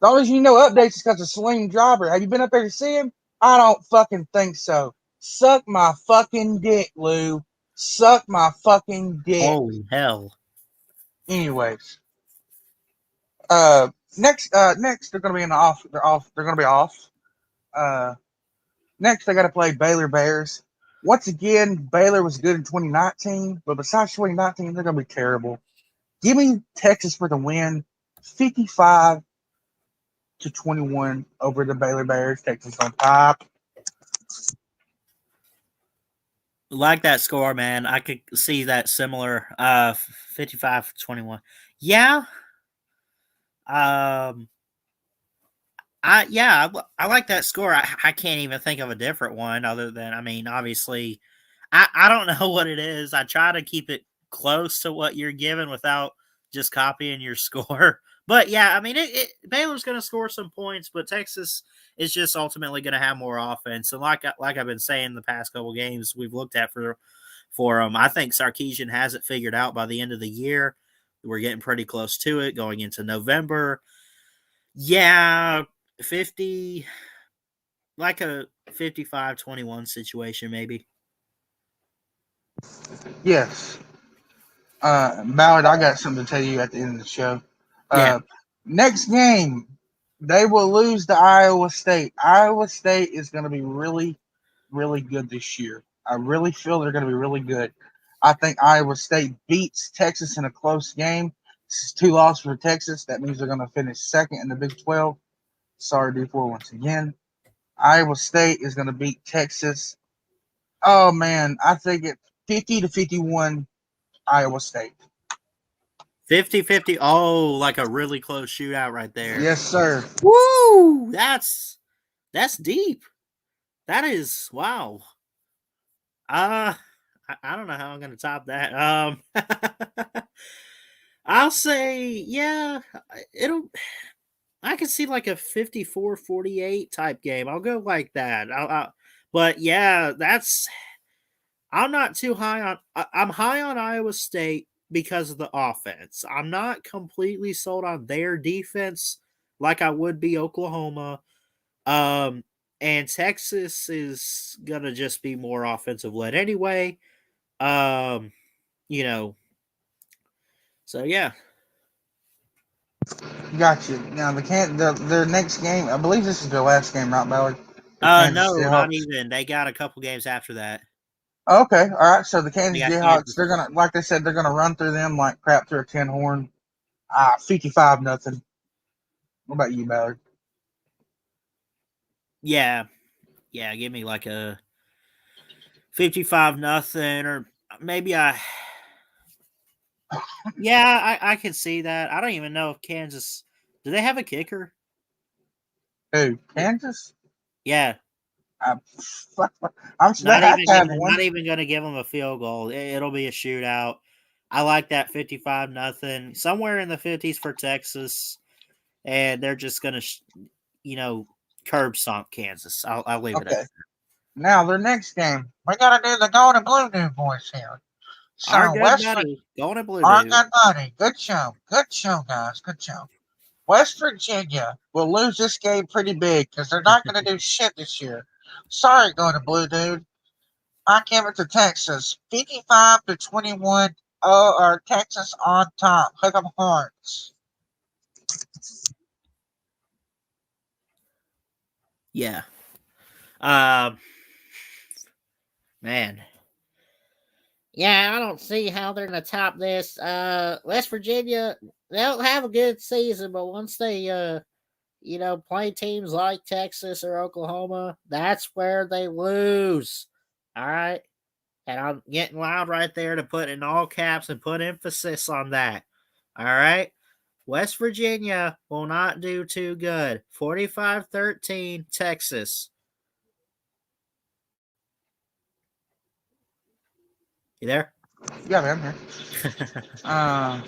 The only reason you know updates is because of Sling Driver. Have you been up there to see him? I don't fucking think so. Suck my fucking dick, Lou. Suck my fucking dick. Holy hell. Anyways. Next they're gonna be in the off. They're gonna be off. Next they gotta play Baylor Bears. Once again, Baylor was good in 2019, but besides 2019, they're gonna be terrible. Give me Texas for the win, 55-21 over the Baylor Bears. Texas on top. Like that score, man. I could see that similar 55-21. Yeah. I like that score. I can't even think of a different one other than, I mean, obviously, I don't know what it is. I try to keep it close to what you're giving without just copying your score. But yeah, I mean, Baylor's going to score some points, but Texas is just ultimately going to have more offense. And like I've been saying the past couple games we've looked at for them, I think Sarkisian has it figured out by the end of the year. We're getting pretty close to it going into November. Yeah, 50, like a 55-21 situation, maybe. Yes. Ballard, I got something to tell you at the end of the show. Yeah. Next game, they will lose to Iowa State. Iowa State is going to be really, really good this year. I really feel they're going to be really good. I think Iowa State beats Texas in a close game. This is 2 losses for Texas. That means they're going to finish second in the Big 12. Sorry, D4 once again. Iowa State is going to beat Texas. Oh man, I think it 50-51 Iowa State. 50-50. Oh, like a really close shootout right there. Yes, sir. Woo! That's deep. That is wow. I don't know how I'm gonna top that. I'll say, yeah, it'll I can see like a 54-48 type game. I'll go like that. But yeah, I'm not too high on. I'm high on Iowa State because of the offense. I'm not completely sold on their defense like I would be Oklahoma. Um, and Texas is gonna just be more offensive led anyway. Um, you know, so yeah. Gotcha. Now their next game. I believe this is their last game, right, Ballard? The Kansas No, not Jayhawks. even. They got a couple games after that. Okay, all right. So the They Kansas got Jayhawks, Kansas. they're gonna, like they said, they're gonna run through them like crap through a tin horn. 55-0. What about you, Ballard? Yeah, yeah. Give me like a 55-0, or maybe I. Yeah, I can see that. I don't even know if Kansas. Do they have a kicker? Who? Kansas? Yeah, Uh, I'm sure they have to have one. not even going to give them a field goal. It'll be a shootout. I like that 55-0, somewhere in the 50s for Texas, and they're just going to, curb stomp Kansas. I'll leave it at Okay. Now their next game, we gotta do the gold and blue dude boys here. our So good West, buddy, going to Blue our Dude. good buddy, good show, guys, good show. West Virginia will lose this game pretty big because they're not going to do shit this year. Sorry, going to Blue Dude. I give it to Texas, 55-21. Oh, or Texas on top. Hook 'em horns. Yeah. Um, man. Yeah, I don't see how they're going to top this. West Virginia, they'll have a good season, but once they, play teams like Texas or Oklahoma, that's where they lose. All right. And I'm getting loud right there to put in all caps and put emphasis on that. All right. West Virginia will not do too good. 45-13, Texas. You there? Yeah, man, I'm here. Uh,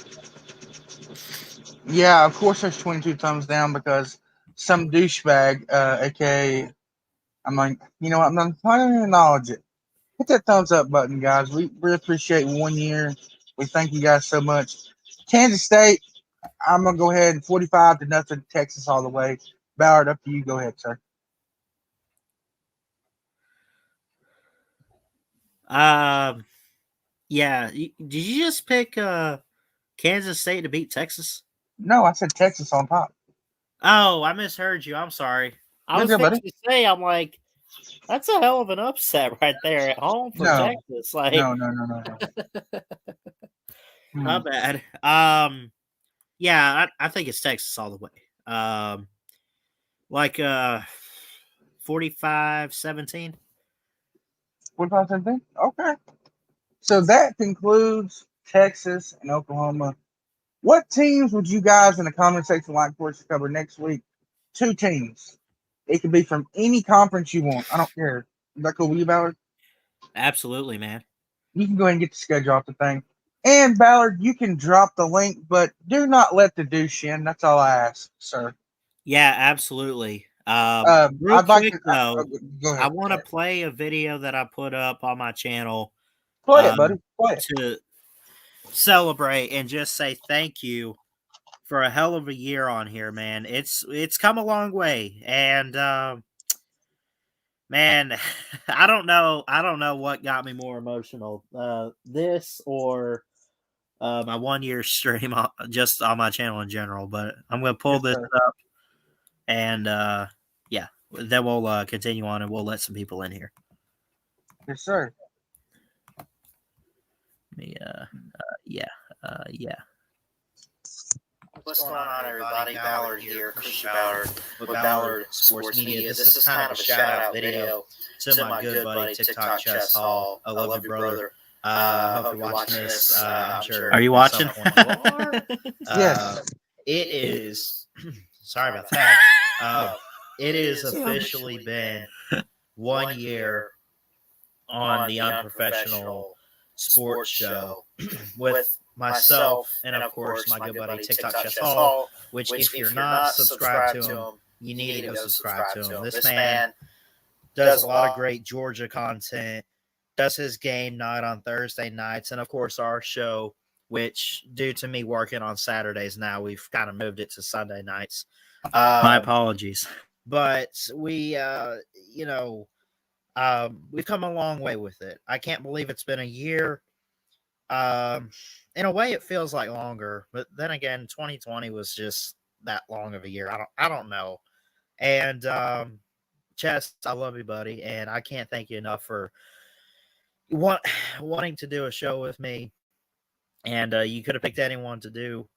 yeah, of course there's 22 thumbs down because some douchebag, aka, I'm like, you know what, I'm not going to acknowledge it. Hit that thumbs up button, guys. We appreciate 1 year. We thank you guys so much. Kansas State, I'm gonna go ahead and 45-0 Texas all the way. Ballard, up to you. Go ahead, sir. Um, yeah. Did you just pick Kansas State to beat Texas? No, I said Texas on top. Oh, I misheard you. I'm sorry. I You're was good, buddy. fixing to say, I'm like, that's a hell of an upset right there at home for No, Texas. Like, no. my Hmm. bad. Yeah, I think it's Texas all the way. Like 45-17. 45-17. Okay. So that concludes Texas and Oklahoma. What teams would you guys in the comment section like for us to cover next week? 2 teams. It could be from any conference you want. I don't care. Is that cool with you, Ballard? Absolutely, man. You can go ahead and get the schedule off the thing. And Ballard, you can drop the link, but do not let the douche in. That's all I ask, sir. Yeah, absolutely. Real I'd like quick to though, go I ahead. want to play a video that I put up on my channel Play it, buddy. um, Play it. to celebrate and just say thank you for a hell of a year on here, man. It's come a long way, and man, I don't know what got me more emotional, this or my 1 year stream just on my channel in general. But I'm going to pull Yes, this sir. up, and yeah, then we'll continue on, and we'll let some people in here. Yes, sir. Yeah. What's going on, everybody? Ballard here, Christian Ballard with Ballard Sports Media. This is kind of a shout-out video to my good buddy TikTok Chess Hall. I love you, brother. I hope you're watching this. I'm sure. Are you watching? Yes. It is. Sorry about that. It is officially been 1 year on the Unprofessional Sports Show with myself and, of course, my good buddy TikTok Chess Hall, which if you're not subscribed to him, you need to go subscribe to him. This man does a lot of great Georgia content, does his game night on Thursday nights, and, of course, our show, which, due to me working on Saturdays now, we've kind of moved it to Sunday nights. My apologies. But we, we've come a long way with it. I can't believe it's been a year. In a way, it feels like longer, but then again, 2020 was just that long of a year. I don't know. And Chess, I love you, buddy, and I can't thank you enough for wanting to do a show with me. And you could have picked anyone to do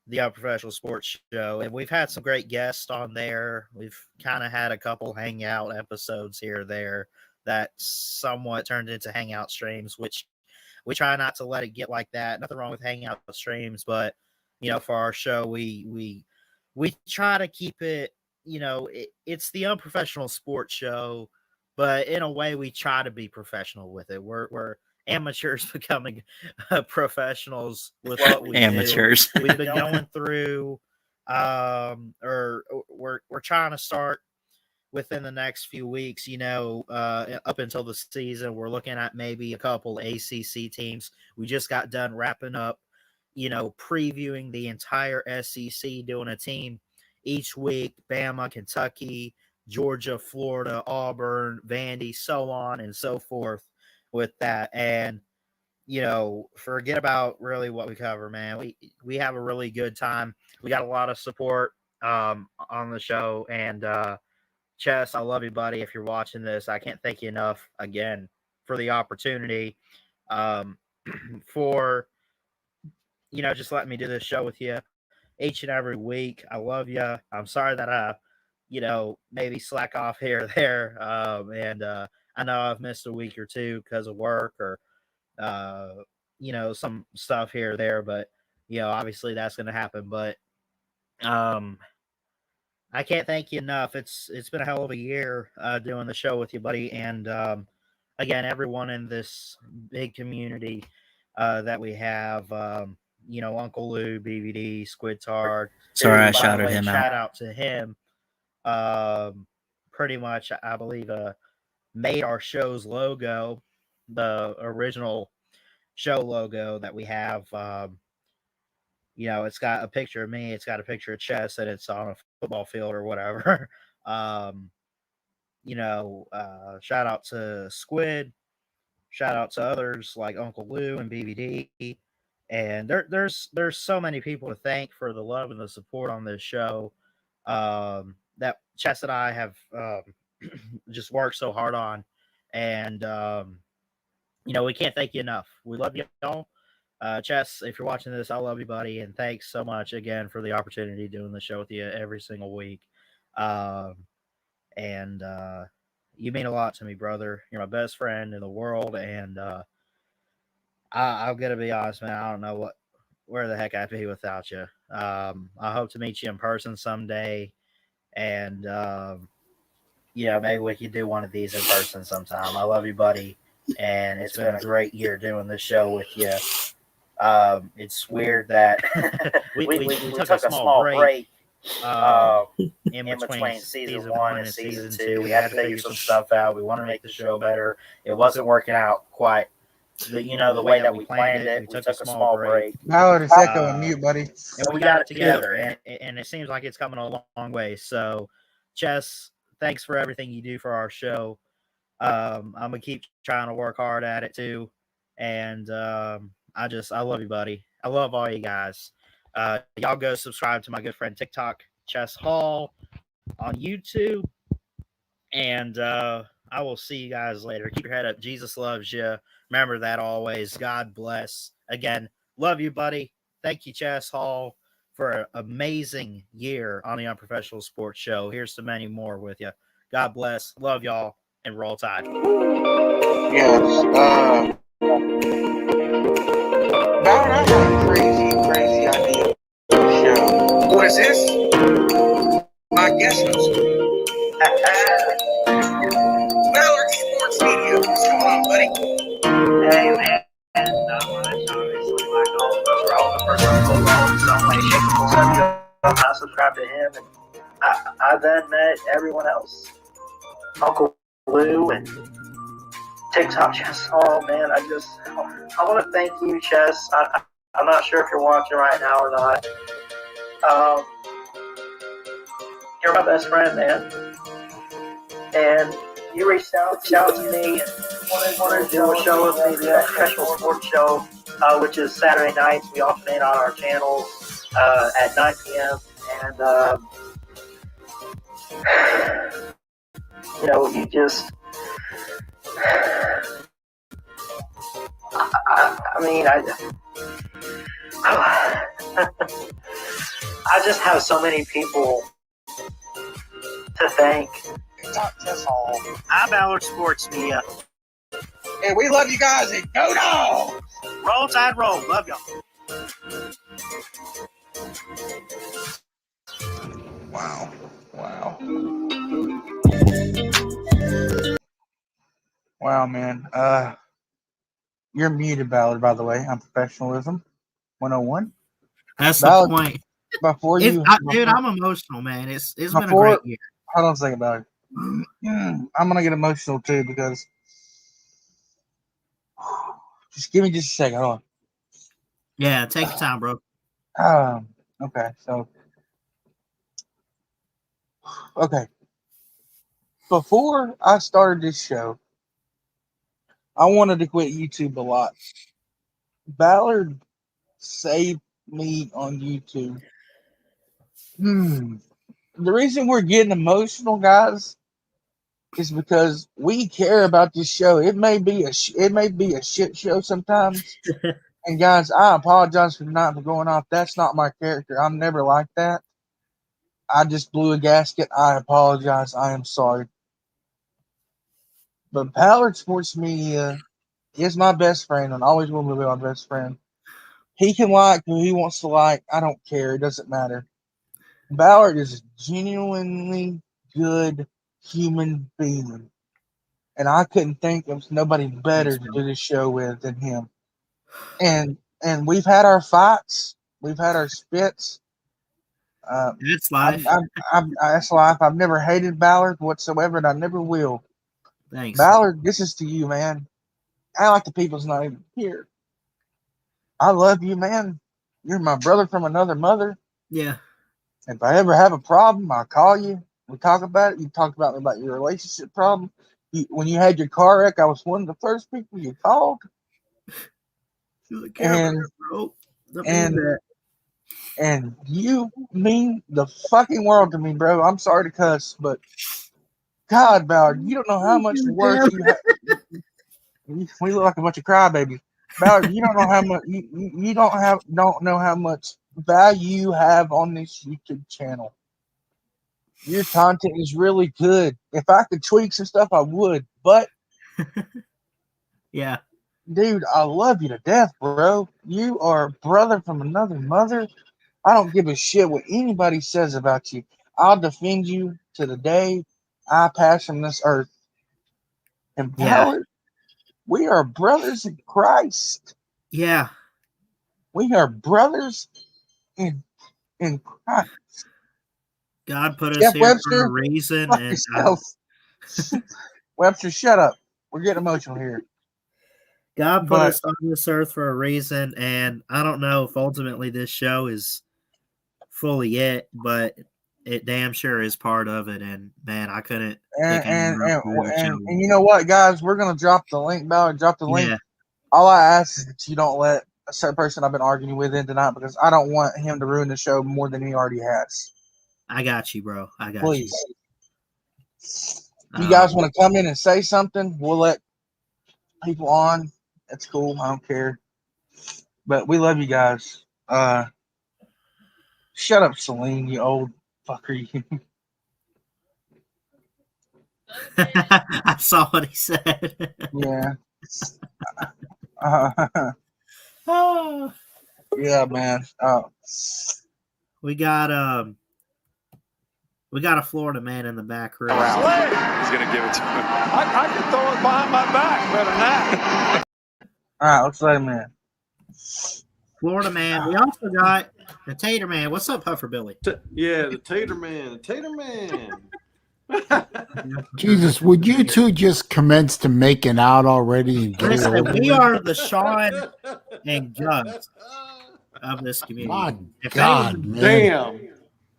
the Unprofessional Sports Show, and we've had some great guests on there. We've kind of had a couple hangout episodes here or there that somewhat turned into hangout streams, which we try not to let it get like that. Nothing wrong with hangout streams, but for our show, we try to keep it. It's the Unprofessional Sports Show, but in a way, we try to be professional with it. We're amateurs becoming professionals with what we do. We've been going through, or we're trying to start within the next few weeks, up until the season. We're looking at maybe a couple ACC teams. We just got done wrapping up, previewing the entire SEC, doing a team each week: Bama, Kentucky, Georgia, Florida, Auburn, Vandy, so on and so forth with that. And forget about really what we cover, man. We have a really good time. We got a lot of support on the show, and Chess, I love you, buddy. If you're watching this, I can't thank you enough again for the opportunity, for just letting me do this show with you each and every week. I love you. I'm sorry that I maybe slack off here or there, and I know I've missed a week or two because of work or some stuff here or there, but obviously that's going to happen. But I can't thank you enough. It's been a hell of a year doing the show with you, buddy. And again, everyone in this big community that we have, Uncle Lou, BVD, Squidtard. Sorry, I shouted him out. Shout out to him. Pretty much, I believe, made our show's logo, the original show logo that we have. It's got a picture of me, it's got a picture of Chess, and it's on a football field or whatever. Shout out to Squid, shout out to others like Uncle Lou and BVD. And there's so many people to thank for the love and the support on this show that Chess and I have just worked so hard on. And, we can't thank you enough. We love you all. Chess, if you're watching this, I love you, buddy, and thanks so much again for the opportunity doing the show with you every single week. And you mean a lot to me, brother. You're my best friend in the world, and I'm gonna be honest, man. I don't know where the heck I'd be without you. I hope to meet you in person someday, and maybe we could do one of these in person sometime. I love you, buddy, and it's been a great year doing this show with you. It's weird that we took a small break in between season 1 and season 2. We had to figure some stuff out. We want to make the show better. It wasn't working out quite the way that we planned it. We took a small break. Ballard is echoing mute, buddy. And we got it together, and it seems like it's coming a long way. So, Chess, thanks for everything you do for our show. I'm going to keep trying to work hard at it too. And I love you, buddy. I love all you guys. Y'all go subscribe to my good friend TikTok Chess Hall on YouTube. And I will see you guys later. Keep your head up. Jesus loves you. Remember that always. God bless. Again, love you, buddy. Thank you, Chess Hall, for an amazing year on the Unprofessional Sports Show. Here's to many more with you. God bless. Love y'all, and roll tide. Yes. Ballard, I got a crazy idea for the show. What is this? My guest host. Ballard Sports Media. What's going on, buddy? Hey, man. Not much, obviously, like all of us. We're all the first football, some way, shape, or form. I subscribe to him, and I then met everyone else. Uncle Lou and TikTok Chess. Oh, man, I want to thank you, Chess. I'm not sure if you're watching right now or not. You're my best friend, man. And you reached out to me and wanted to do a show with me, the Unprofessional Sports Show, which is Saturday nights. We alternate on our channels at 9 p.m. And, you just... I just have so many people to thank. TikTok Chess Hall. I'm Ballard Sports Media. And we love you guys, and go Dogs! Roll Tide Roll. Love y'all. Wow. Wow, man. You're muted, Ballard, by the way. Unprofessionalism 101. That's Ballard, the point. Dude, I'm emotional, man. It's been a before- great year. Hold on a second, Ballard. I'm gonna get emotional too because just give me just a second. Hold Yeah, take your time, bro. on. Okay, so before I started this show, I wanted to quit YouTube a lot. Ballard saved me on YouTube. The reason we're getting emotional, guys, is because we care about this show. It may be a shit show sometimes. And guys, I apologize for going off. That's not my character. I'm never like that. I just blew a gasket. I apologize. I am sorry. But Ballard Sports Media is my best friend and always will be my best friend. He can like who he wants to like. I don't care. It doesn't matter. Ballard is a genuinely good human being. And I couldn't think of nobody better to do this show with than him. And we've had our fights. We've had our spits. It's life. That's life. I've never hated Ballard whatsoever, and I never will. Thanks. Ballard, this is to you, man. I like the people's not even here. I love you, man. You're my brother from another mother. Yeah. If I ever have a problem, I'll call you. We talk about it. You talked about your relationship problem. When you had your car wreck, I was one of the first people you called. And you mean the fucking world to me, bro. I'm sorry to cuss, but God, Ballard, you don't know how much work you have. We look like a bunch of crybabies. Ballard, you don't know how much you don't know how much value you have on this YouTube channel. Your content is really good. If I could tweak some stuff, I would. But yeah, dude, I love you to death, bro. You are a brother from another mother. I don't give a shit what anybody says about you. I'll defend you to the day I pass from this earth. And Ballard, we are brothers in Christ. Yeah. We are brothers in Christ. God put us here for a reason. Webster, shut up. We're getting emotional here. God put us on this earth for a reason, and I don't know if ultimately this show is fully it, but it damn sure is part of it. And man, I couldn't. And you know what, guys? We're gonna drop the link, Ballard. Drop the link. All I ask is that you don't let a certain person I've been arguing with in tonight because I don't want him to ruin the show more than he already has. I got you, bro. I got Please. you. You guys want to come in and say something? We'll let people on. That's cool. I don't care. But we love you guys. Shut up, Celine, you old fucker. I saw what he said. Yeah. Oh, Yeah, man. we got a Florida man in the back row. He's going to give it to him. I can throw it behind my back better than that. All right, let's let him in. Florida man. We also got the Tater Man. What's up, Puffer Billy? Yeah, the Tater Man. The Tater Man. Jesus, would you two just commence to making out already and get it Listen, over we with? are the Sean and Gus of this community. My If God, man. Damn.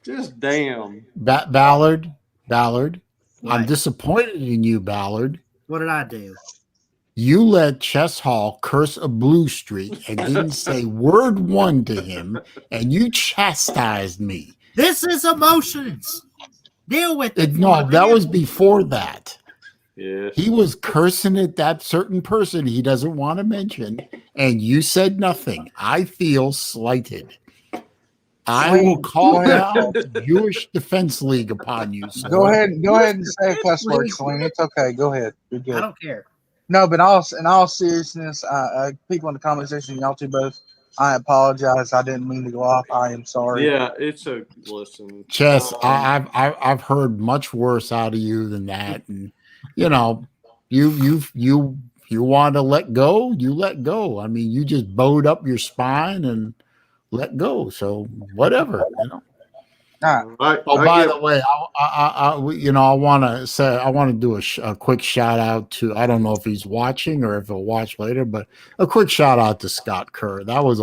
Just damn. Ballard, What? I'm disappointed in you, Ballard. What did I do? You let Chess Hall curse a blue streak and didn't say word one to him, and you chastised me. This is emotions. Deal with it. No, that was before that. Yes. He was cursing at that certain person he doesn't want to mention, and you said nothing. I feel slighted. I will call out Jewish Defense League upon you. Sir. Go ahead and say a cuss word, Celine. It's okay. Go ahead. You're good. I don't care. No, but in all seriousness, people in the comment section, y'all two both, I apologize. I didn't mean to go off. I am sorry. Yeah, it's a listen. Chess, I've heard much worse out of you than that, and you know, you want to let go, you let go. I mean, you just bowed up your spine and let go. So whatever, you know. By the way, I want to do a quick shout out to, I don't know if he's watching or if he'll watch later, but a quick shout out to Scott Kerr. That was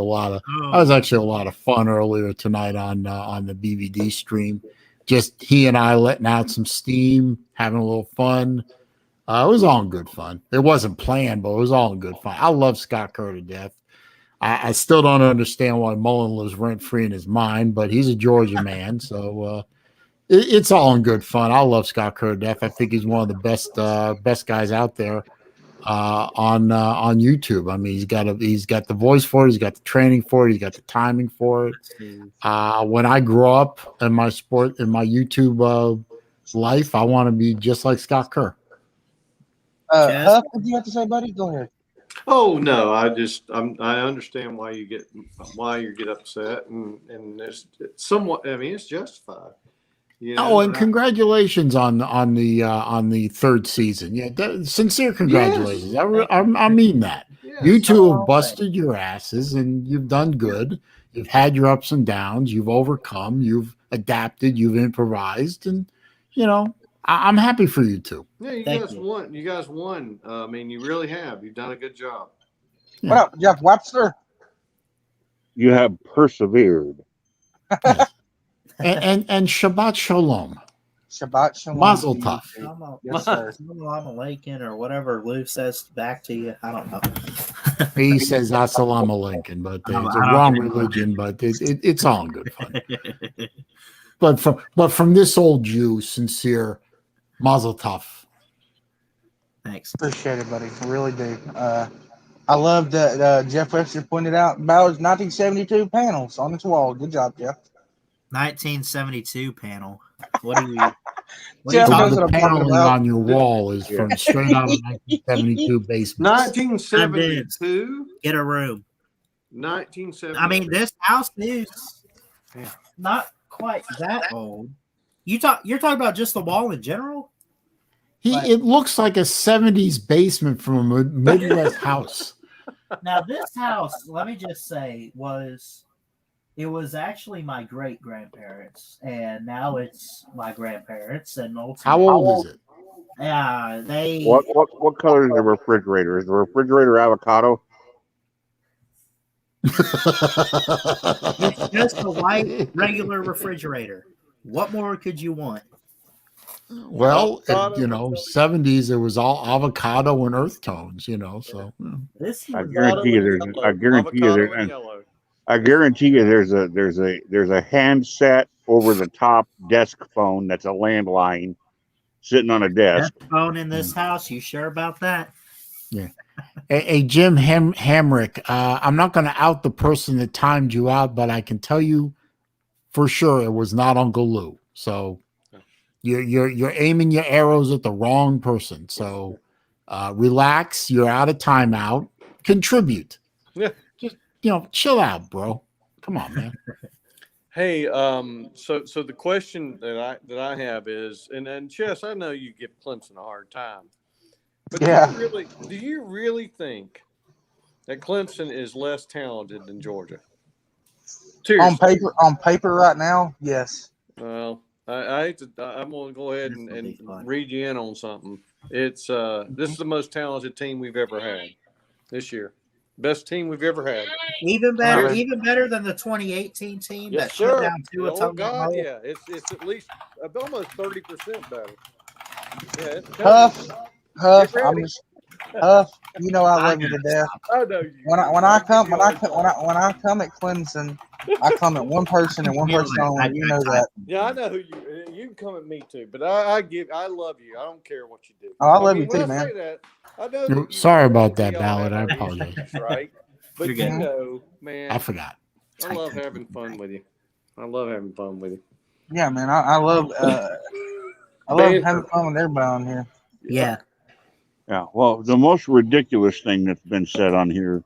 actually a lot of fun earlier tonight on the BVD stream. Just he and I letting out some steam, having a little fun. It was all in good fun. It wasn't planned, but it was all in good fun. I love Scott Kerr to death. I still don't understand why Mullen lives rent-free in his mind, but he's a Georgia man, so it's all in good fun. I love Scott Kerr to death. I think he's one of the best guys out there on YouTube. I mean, he's got the voice for it, he's got the training for it, he's got the timing for it. When I grow up in my YouTube life, I want to be just like Scott Kerr. Huff, what do you have to say, buddy? Go ahead. Oh no, I understand why you get upset, and it's somewhat. I mean, it's justified. You know? Oh, and congratulations on the third season. Yeah, sincere congratulations. Yes. I mean that. Yes. You two have busted your asses, and you've done good. You've had your ups and downs. You've overcome. You've adapted. You've improvised, and you know. I'm happy for you two. Yeah, you guys won. You guys won. I mean, you really have. You've done a good job. Yeah. What up, Jeff Webster? You have persevered. and Shabbat Shalom. Shabbat Shalom. Mazel tov. Yes, sir. Assalamu alaikum or whatever Lou says back to you. I don't know. He says Assalamu alaikum, but it's a wrong religion, but it's all in good fun. But from this old Jew, sincere Mazel tov. Thanks. Appreciate it, buddy. I really do. I love that Jeff Webster pointed out Bauer's 1972 panels on its wall. Good job, Jeff. 1972 panel. What do you? The paneling on your wall is from straight out of 1972 basement. 1972. Get a room. 1972. I mean, this house is not quite that old. You're talking about just the wall in general? It looks like a 70s basement from a Midwest house. Now this house, let me just say, was actually my great grandparents, and now it's my grandparents. And how old is it? Yeah, What color is the refrigerator? Is the refrigerator avocado? It's just a white regular refrigerator. What more could you want? Well, Avocado you with know, jelly. 70s, it was all avocado and earth tones, you know, so This I was guarantee you there's I guarantee you Avocado there and and yellow. I guarantee you there's a handset over the top desk phone that's a landline sitting on a desk. best phone in this house. You sure about that? yeah. Hey, Jim Hamrick, I'm not going to out the person that timed you out, but I can tell you for sure it was not Uncle Lou. So you're aiming your arrows at the wrong person. So relax. You're out of timeout. Contribute. Yeah. Just chill out, bro. Come on, man. Hey, so the question that I have is, and Chess, I know you give Clemson a hard time, but Yeah. do you really think that Clemson is less talented than Georgia? Seriously. On paper right now, yes. Well, I'm going to go ahead This will be and fun. read you in on something. It's this is the most talented team we've ever had this year. Best team we've ever had. Even better, Alright. even better than the 2018 team Yes, that shut sir. down Tua Oh God, Tagovailoa. yeah. It's at least almost 30% better. Yeah, it's Huff, Huff, Get I'm ready. just Huff. You know I I love you to gotta death. I know you. When I come at Clemson, I come at one person and one feel person that. only. You know that. Yeah, I know who you can come at me too, but I love you. I don't care what you do. Oh, I love you when too, I man. say that, I know that Sorry about we that, all Ballard. have I our apologize. issues, right? But You're you good. know, man, I forgot. I love having fun with you. I love having fun with you. Yeah, man. I love having fun with everybody on here. Yeah. Yeah. Well, the most ridiculous thing that's been said on here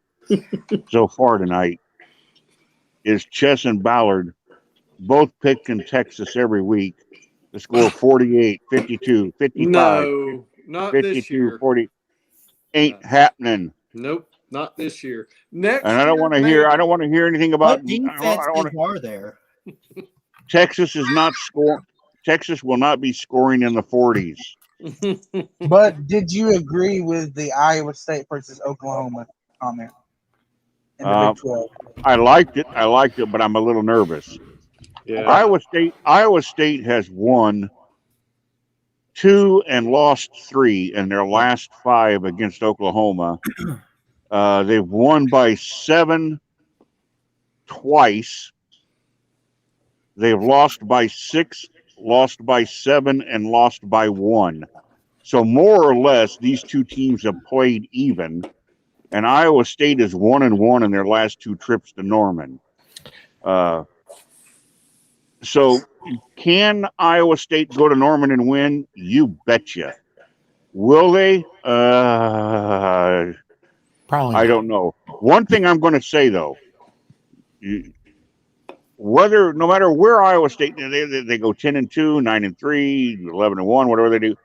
so far tonight is Chess and Ballard both picking Texas every week to score 48, 52, 55, No, not this 52, year. 40. Ain't No. happening. Nope, not this year. And Next I don't year, want to maybe. hear. I don't want to hear anything about. What I don't want defenses are there? Texas is not score. Texas will not be scoring in the 40s. But did you agree with the Iowa State versus Oklahoma comment in the Big 12? I liked it, but I'm a little nervous. Yeah. Iowa State has won 2 and lost 3 in their last 5 against Oklahoma. They've won by 7 twice. They've lost by 6, lost by 7, and lost by 1. So more or less, these two teams have played even, and Iowa State is 1-1 in their last 2 trips to Norman. So can Iowa State go to Norman and win? You betcha. Will they? Probably I don't know. One thing I'm going to say though, no matter where Iowa State they go 10-2, 9-3, 11-1, whatever they do.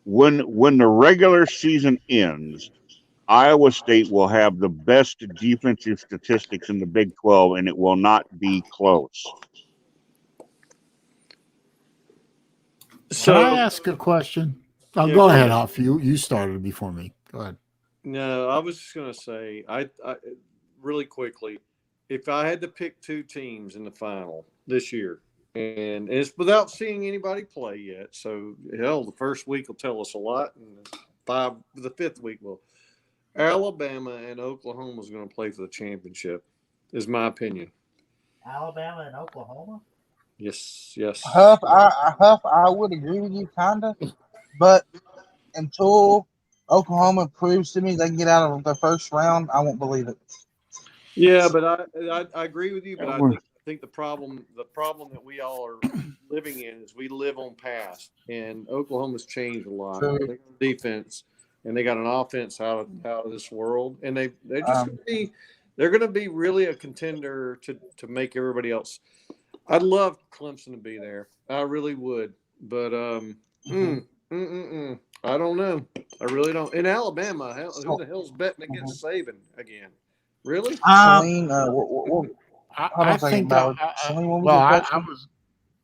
When the regular season ends, Iowa State will have the best defensive statistics in the Big 12, and it will not be close. Can I ask a question? Oh, Yeah, go go ahead, ahead. Huff. You started before me. Go ahead. No, I was just going to say, I really quickly, if I had to pick 2 teams in the final this year, and it's without seeing anybody play yet, so hell, the first week will tell us a lot, and the 5th week will. Alabama and Oklahoma is going to play for the championship, is my opinion. Alabama and Oklahoma? Yes. Huff, I would agree with you, kinda, but until Oklahoma proves to me they can get out of the first round, I won't believe it. Yeah, but I agree with you. But I think the problem that we all are living in is we live on past, and Oklahoma's changed a lot. True. They got defense, and they got an offense out of this world, and they're just they're going to be really a contender to make everybody else. I'd love Clemson to be there. I really would, but I don't know. I really don't. In Alabama, who the hell's betting against Saban again? Really? Celine, I think Ballard. Celine, what was your question?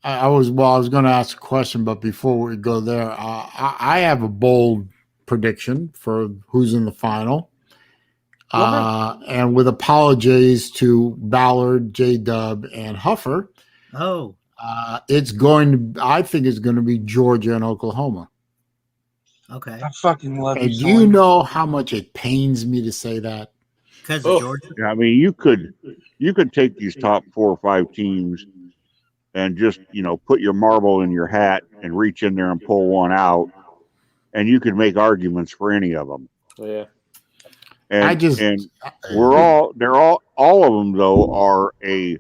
I was going to ask a question, but before we go there, I have a bold prediction for who's in the final. And with apologies to Ballard, J-Dub, and Huffer. Oh, It's going to. I think it's going to be Georgia and Oklahoma. Okay. I fucking love And you. do you know how much it pains me to say that? Because Oh. of Georgia. I mean, you could take these top 4 or 5 teams and just put your marble in your hat and reach in there and pull one out, and you could make arguments for any of them. Yeah. And they're all of them though are a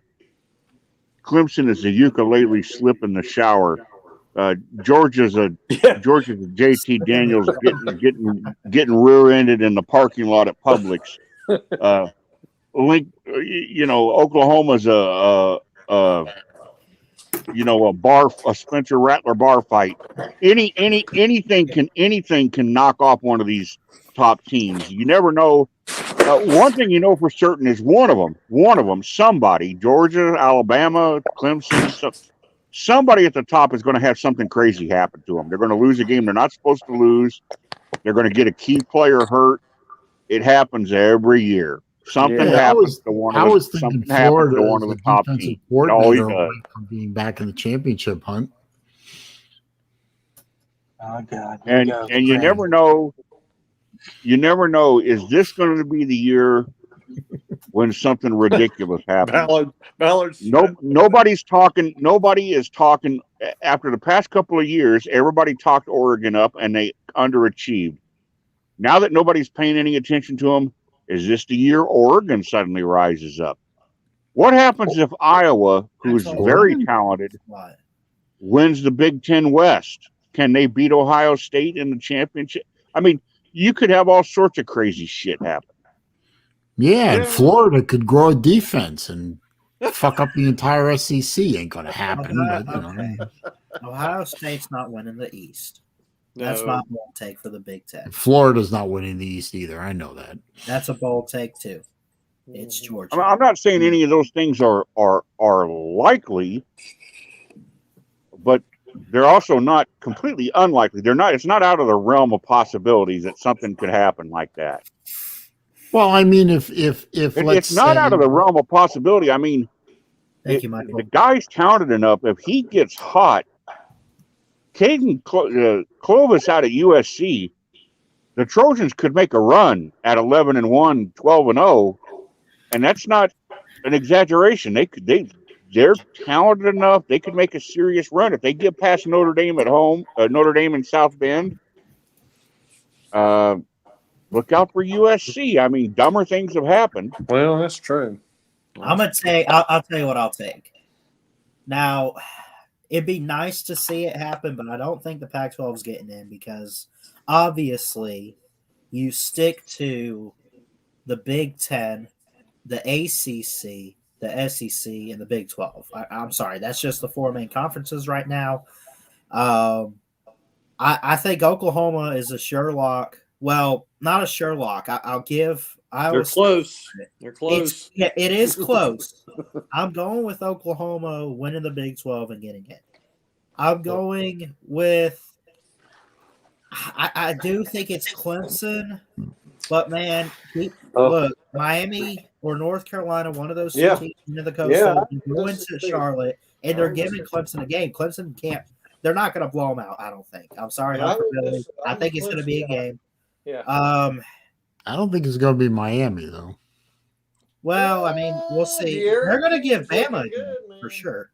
Clemson is a ukulele slip in the shower. Georgia's a JT Daniels getting rear-ended in the parking lot at Publix. Oklahoma's a Spencer Rattler bar fight. Anything can knock off one of these top teams. You never know. One thing you know for certain is one of them, somebody, Georgia, Alabama, Clemson, somebody at the top is going to have something crazy happen to them. They're going to lose a game they're not supposed to lose. They're going to get a key player hurt. It happens every year. Something happens to one of the something happens to one of the top teams. It always does. From being back in the championship hunt. Oh God! And you never know. You never know. Is this going to be the year when something ridiculous happens? Nobody's talking. Nobody is talking. After the past couple of years, everybody talked Oregon up, and they underachieved. Now that nobody's paying any attention to them, is this the year Oregon suddenly rises up? What happens if Iowa, who's very talented, wins the Big Ten West? Can they beat Ohio State in the championship? I mean, you could have all sorts of crazy shit happen. Yeah, and Florida could grow a defense and fuck up the entire SEC. Ain't going to happen. Ohio State's not winning the East. That's my bold take for the Big Ten. Florida's not winning the East either. I know that. That's a bold take too. It's Georgia. I'm not saying any of those things are likely, but they're also not completely unlikely. They're not. It's not out of the realm of possibilities that something could happen like that. Well, I mean, if it's not out of the realm of possibility. I mean, the guy's talented enough. If he gets hot, Caden Clovis out of USC, the Trojans could make a run at 11-1, 12-0, and that's not an exaggeration. They're talented enough. They could make a serious run if they get past Notre Dame at home. Notre Dame in South Bend. Look out for USC. I mean, dumber things have happened. Well, that's true. I'm gonna say. I'll tell you what I'll take. Now, it'd be nice to see it happen, but I don't think the Pac-12 is getting in because obviously you stick to the Big Ten, the ACC, the SEC, and the Big 12. I'm sorry, that's just the 4 main conferences right now. I think Oklahoma is a sure lock. Well, not a sure lock. I'll give Iowa. They're close. They're close. It is close. I'm going with Oklahoma winning the Big 12 and getting it. I'm going with. I do think it's Clemson, but man, look, Miami or North Carolina, one of those two teams into the Coastal, go into Charlotte, and they're giving Clemson a game. Clemson can't. They're not going to blow them out. I don't think. I'm sorry, Billy. I think it's going to be a game. Yeah. I don't think it's going to be Miami though. Well, I mean, we'll see. They're going to give Bama a game for sure.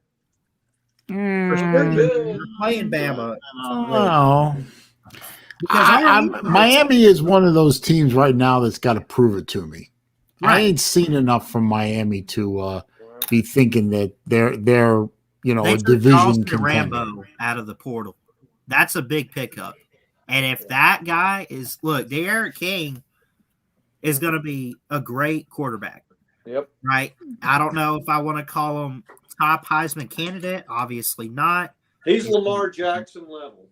For sure, they're playing Bama. Oh. Miami is one of those teams right now that's got to prove it to me. Right. I ain't seen enough from Miami to be thinking that they're a division contender. Rambo out of the portal. That's a big pickup. And if that guy is Derek King is going to be a great quarterback. Yep. Right. I don't know if I want to call him top Heisman candidate. Obviously not. He's Lamar Jackson level.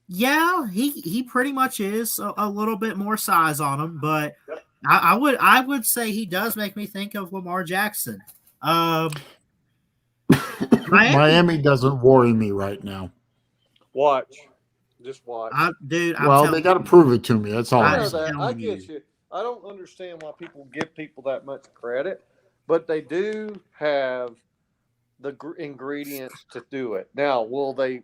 Yeah, he pretty much is a little bit more size on him, but I would say he does make me think of Lamar Jackson. Miami doesn't worry me right now. Just watch. They got to prove it to me. That's all I'm saying. I get you. I don't understand why people give people that much credit, but they do have the ingredients to do it. Now, will they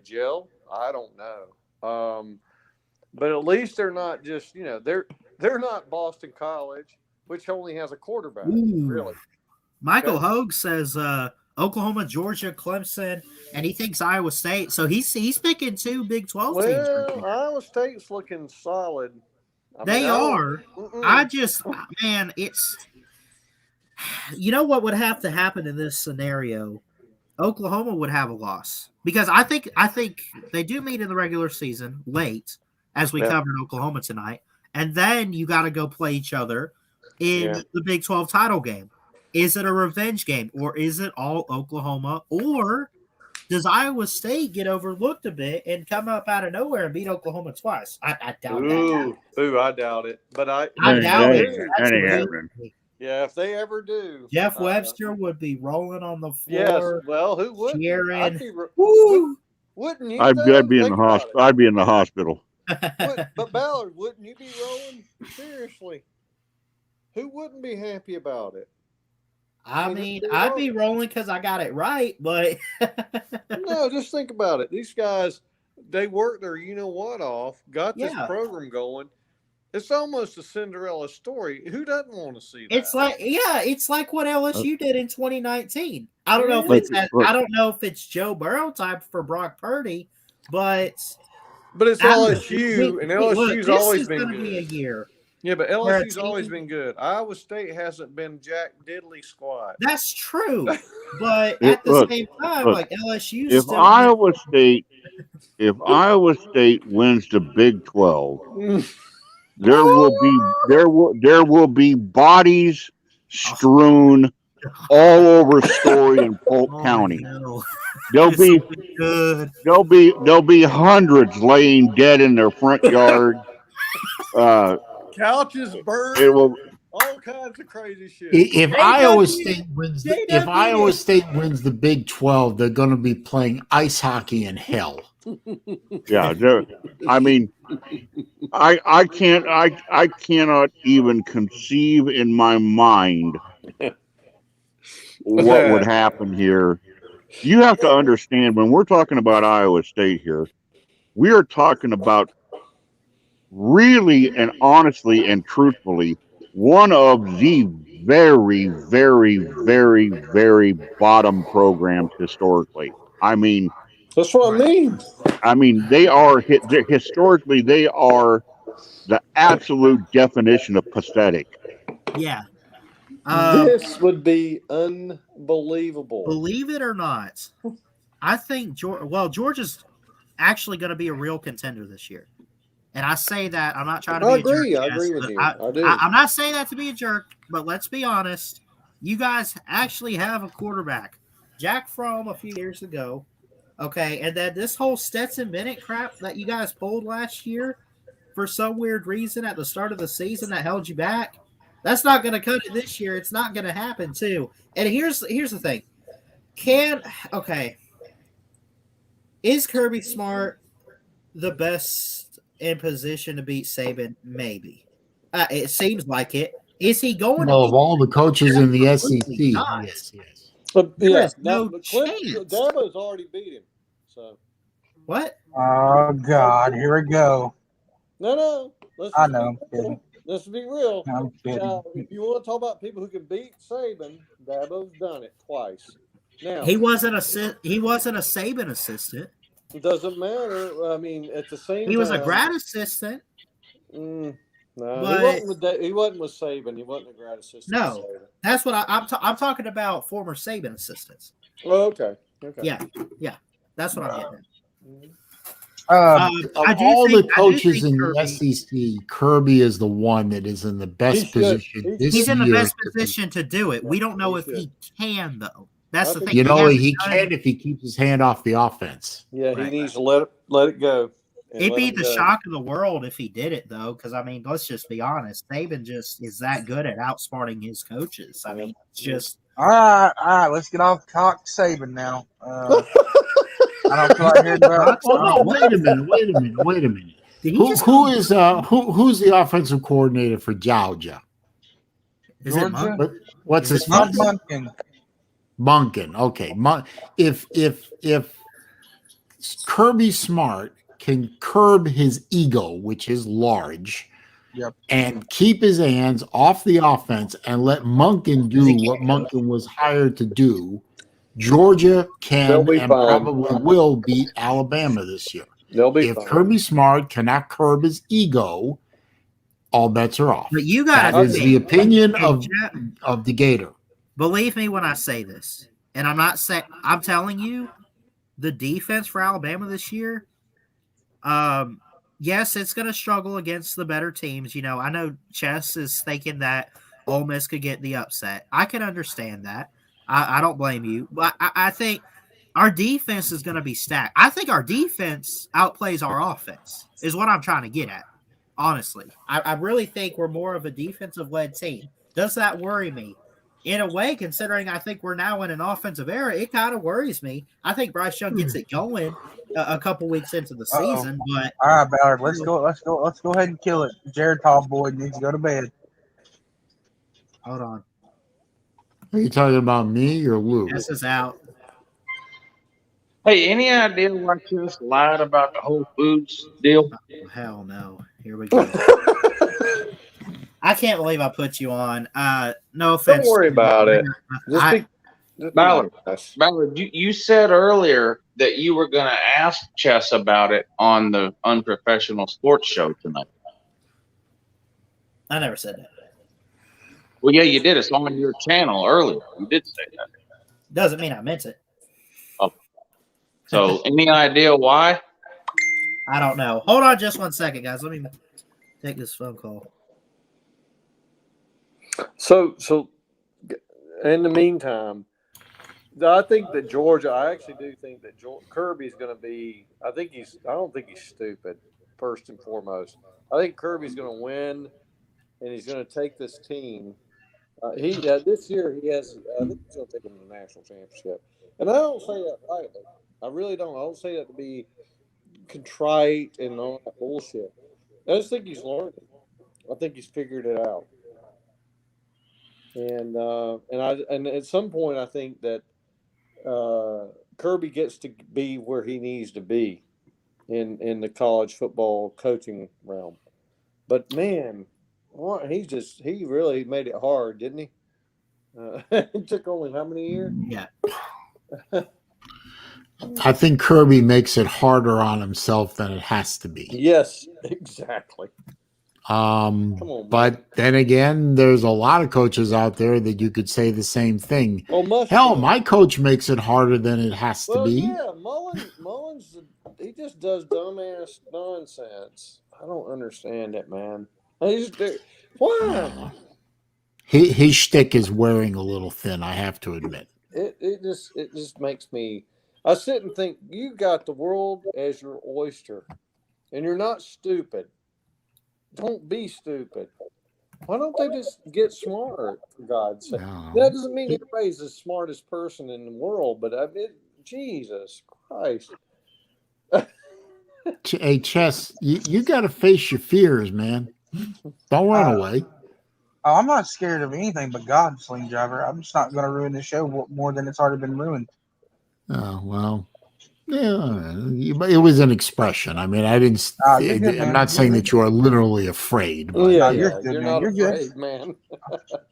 gel? I don't know. But at least they're not just they're not Boston College, which only has a quarterback. Ooh. Really. Michael Okay. Hogue says Oklahoma, Georgia, Clemson, and he thinks Iowa State. So he's picking 2 Big 12 teams. Well, Iowa State's looking solid. They are. I just, man, it's. You know what would have to happen in this scenario? Oklahoma would have a loss because I think they do meet in the regular season late, as we covered Oklahoma tonight, and then you got to go play each other in the Big 12 title game. Is it a revenge game, or is it all Oklahoma, or does Iowa State get overlooked a bit and come up out of nowhere and beat Oklahoma twice? I doubt that. Ooh, I doubt it. But I doubt it. That ain't happening. Yeah, if they ever do, Jeff Webster would be rolling on the floor. Yes, well, who wouldn't? Cheering. Wouldn't you? I'd be in the hospital. I'd be in the hospital. But Ballard, wouldn't you be rolling? Seriously, who wouldn't be happy about it? I mean, I'd be rolling because I got it right, but no, just think about it. These guys, they worked their off, got this program going. It's almost a Cinderella story. Who doesn't want to see that? It's like what LSU did in 2019. I don't know if it's Joe Burrow type for Brock Purdy, but it's LSU, and LSU's always been good. Be a year. Yeah, but LSU's always been good. Iowa State hasn't been jack diddly squat. That's true, but at the same time, like LSU. If Iowa State wins the Big 12, there will be bodies strewn all over Story and Polk County. No. There'll be hundreds laying dead in their front yard. Couches burned. It will. All kinds of crazy shit. If Iowa State wins the Big 12, they're going to be playing ice hockey in hell. Yeah, I mean, I cannot even conceive in my mind what would happen here. You have to understand, when we're talking about Iowa State here, we are talking about really and honestly and truthfully one of the very, very, very, very bottom programs historically. I mean, that's what I mean. I mean, historically, they are the absolute definition of pathetic. Yeah. This would be unbelievable. Believe it or not, I think Georgia's actually going to be a real contender this year. And I say that, I'm not trying to be a jerk. I agree with you. I do. I'm not saying that to be a jerk, but let's be honest. You guys actually have a quarterback. Jack Fromm a few years ago. Okay, and then this whole Stetson Bennett crap that you guys pulled last year for some weird reason at the start of the season that held you back, that's not going to cut it this year. It's not going to happen too. And here's the thing. Is Kirby Smart the best in position to beat Saban? Maybe. It seems like it. Is he going to of all the coaches in the SEC? Yes. But There's no chance. Dabo's already beat him. So what? Oh God, here we go. No. I know. I'm kidding. Let's be real. I'm kidding. Now, if you want to talk about people who can beat Saban, Dabo's done it twice. Now He wasn't a Saban assistant. it doesn't matter. I mean, at the same time, He was a grad assistant. No, But- he wasn't with Saban. He wasn't a grad assistant. No. with Saban. That's what I'm talking about. Former Saban assistants. Oh, okay. Yeah. That's what I'm getting at. Of all the coaches in the SEC, Kirby is the one that is in the best position. He's in the best position to do it. We don't know if he can, though. That's the thing. You know, he can if he keeps his hand off the offense. Yeah, Right. he needs to let it go. It'd be the shock of the world if he did it, though, because, I mean, let's just be honest. Saban just is that good at outsmarting his coaches. I mean, it's just. All right. Let's get off talk Saban now. I don't feel like hearing about. Oh, wait a minute. Who's the offensive coordinator for Georgia? Is it Monk? Georgia? What's his Not name? Munkin. Monken. Okay. If Kirby Smart can curb his ego, which is large, Yep. and keep his hands off the offense and let Monken do what Monken was hired to do, Georgia They'll can be and fine. probably will beat Alabama this year. They'll be If fine. Kirby Smart cannot curb his ego, all bets are off. But you That got to is the opinion and of the Gator. believe me when I say this, and I'm telling you, the defense for Alabama this year, yes, it's going to struggle against the better teams. You know, I know Chess is thinking that Ole Miss could get the upset. I can understand that. I don't blame you, but I think our defense is going to be stacked. I think our defense outplays our offense, is what I'm trying to get at. Honestly, I really think we're more of a defensive-led team. Does that worry me? In a way, considering I think we're now in an offensive era, it kind of worries me. I think Bryce Young gets it going a couple weeks into the season, but All right, Ballard, let's go ahead and kill it. Jared Tallboy needs to go to bed. hold on. Are you talking about me or Lou? This is out. Hey, any idea why Chris lied about the Whole Foods deal? Hell no. Here we go. I can't believe I put you on. No offense. Don't worry about it. I- Ballard, you said earlier that you were going to ask Chess about it on the Unprofessional Sports Show tonight. I never said that. Well, yeah, you did. It's on your channel earlier. You did say that. Doesn't mean I meant it. So, any idea why? I don't know. Hold on just 1 second, guys. Let me take this phone call. So in the meantime, I think that Georgia. I actually do think that Kirby's going to be. I don't think he's stupid. First and foremost, I think Kirby's going to win, and he's going to take this team. This year he has. I think he's going to take them to the national championship. And I don't say that lightly. I really don't. I don't say that to be contrite and all that bullshit. I just think he's learning. I think he's figured it out. And at some point I think that Kirby gets to be where he needs to be in the college football coaching realm. But man, he really made it hard, didn't he? It took only how many years? Yeah. I think Kirby makes it harder on himself than it has to be. Yes, exactly. But then again, there's a lot of coaches out there that you could say the same thing. Hell, my coach makes it harder than it has to be. Yeah, Mullins, he just does dumbass nonsense. I don't understand it, man. Why? His shtick is wearing a little thin, I have to admit. It just makes me. I sit and think, you got the world as your oyster, and you're not stupid. Don't be stupid. Why don't they just get smart, for God's sake? No. That doesn't mean everybody's the smartest person in the world, but Jesus Christ. Hey, Chess, you got to face your fears, man. Don't run away. Oh, I'm not scared of anything but God, Sling Driver. I'm just not going to ruin the show more than it's already been ruined. Oh, well. Yeah, it was an expression. I mean, I didn't. You're good, I'm man. not saying that you are literally afraid. But Yeah, you're good, you're man. not You're good. afraid, man.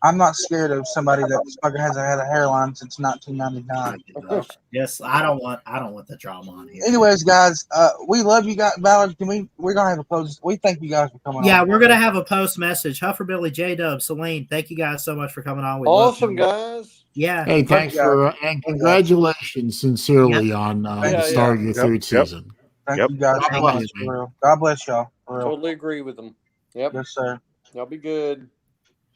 I'm not scared of somebody that fucking hasn't had a hairline since 1999. Yes, I don't want the drama on here. Anyways, guys, we love you guys. Ballard, we're gonna have a post. We thank you guys for coming on. Yeah, we're gonna have a post message. Hufferbilly, J-Dub, Celine, thank you guys so much for coming on. We love Awesome, you. guys. Yeah. hey, thanks for and congratulations sincerely on Yeah, the start of your third Yep. season. Thank Yep. you guys God so bless much. you, For real. God bless y'all. For real. Totally agree with them. Yep. Yes, sir. Y'all be good.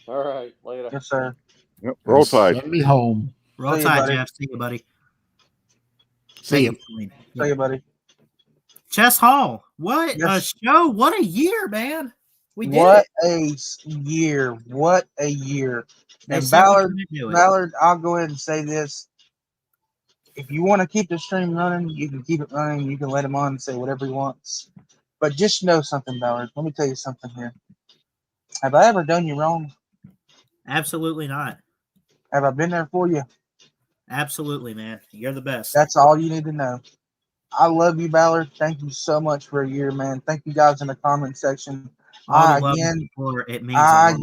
All right. Later. Yes, sir. Yep. Roll Tide. Send me home. Roll See you, Tide, buddy. Jeff. See you, buddy. See you. Celine. See you, buddy. Chess Hall. What Yes. a show. What a year, man. We did What it. a year. What a year. They And said we Ballard, couldn't do it. Ballard, I'll go ahead and say this. If you want to keep the stream running, you can keep it running. You can let him on and say whatever he wants. But just know something, Ballard. Let me tell you something here. Have I ever done you wrong? Absolutely not. Have I been there for you? Absolutely, man. You're the best. That's all you need to know. I love you, Ballard. Thank you so much for a year, man. Thank you guys in the comment section. All the love and support. It means a lot.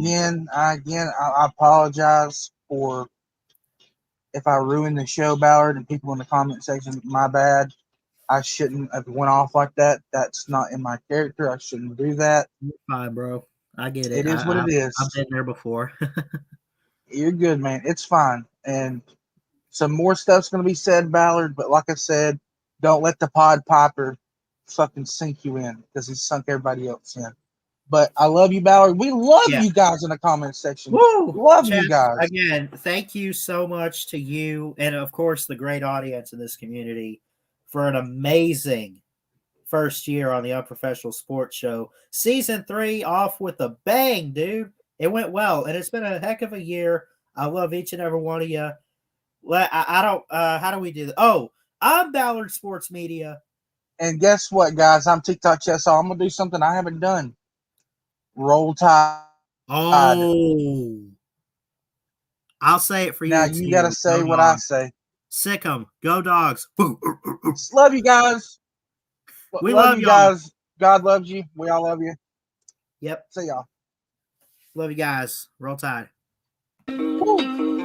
I apologize for if I ruined the show, Ballard, and people in the comment section. My bad. I shouldn't have went off like that. That's not in my character. I shouldn't do that. You're fine, bro. I get it. It is what it is. I've been there before. You're good, man. It's fine. And some more stuff's going to be said, Ballard. But like I said, don't let the Pod Popper fucking sink you in because he sunk everybody else in. But I love you, Ballard. We love you guys in the comment section. Woo! Love Chad, you guys. Again, thank you so much to you and, of course, the great audience in this community for an amazing first year on the Unprofessional Sports Show. Season 3 off with a bang, dude. It went well, and it's been a heck of a year. I love each and every one of you. I don't how do we do that? Oh, I'm Ballard Sports Media. And guess what, guys? I'm TikTok Chess. I'm going to do something I haven't done. Roll Tide. Oh. I'll say it for you. Now you got to say what I say. Sick 'em. Go Dogs. Love you guys. We love you y'all. guys. God loves you. We all love you. Yep. See y'all. Love you guys. Roll Tide. Woo.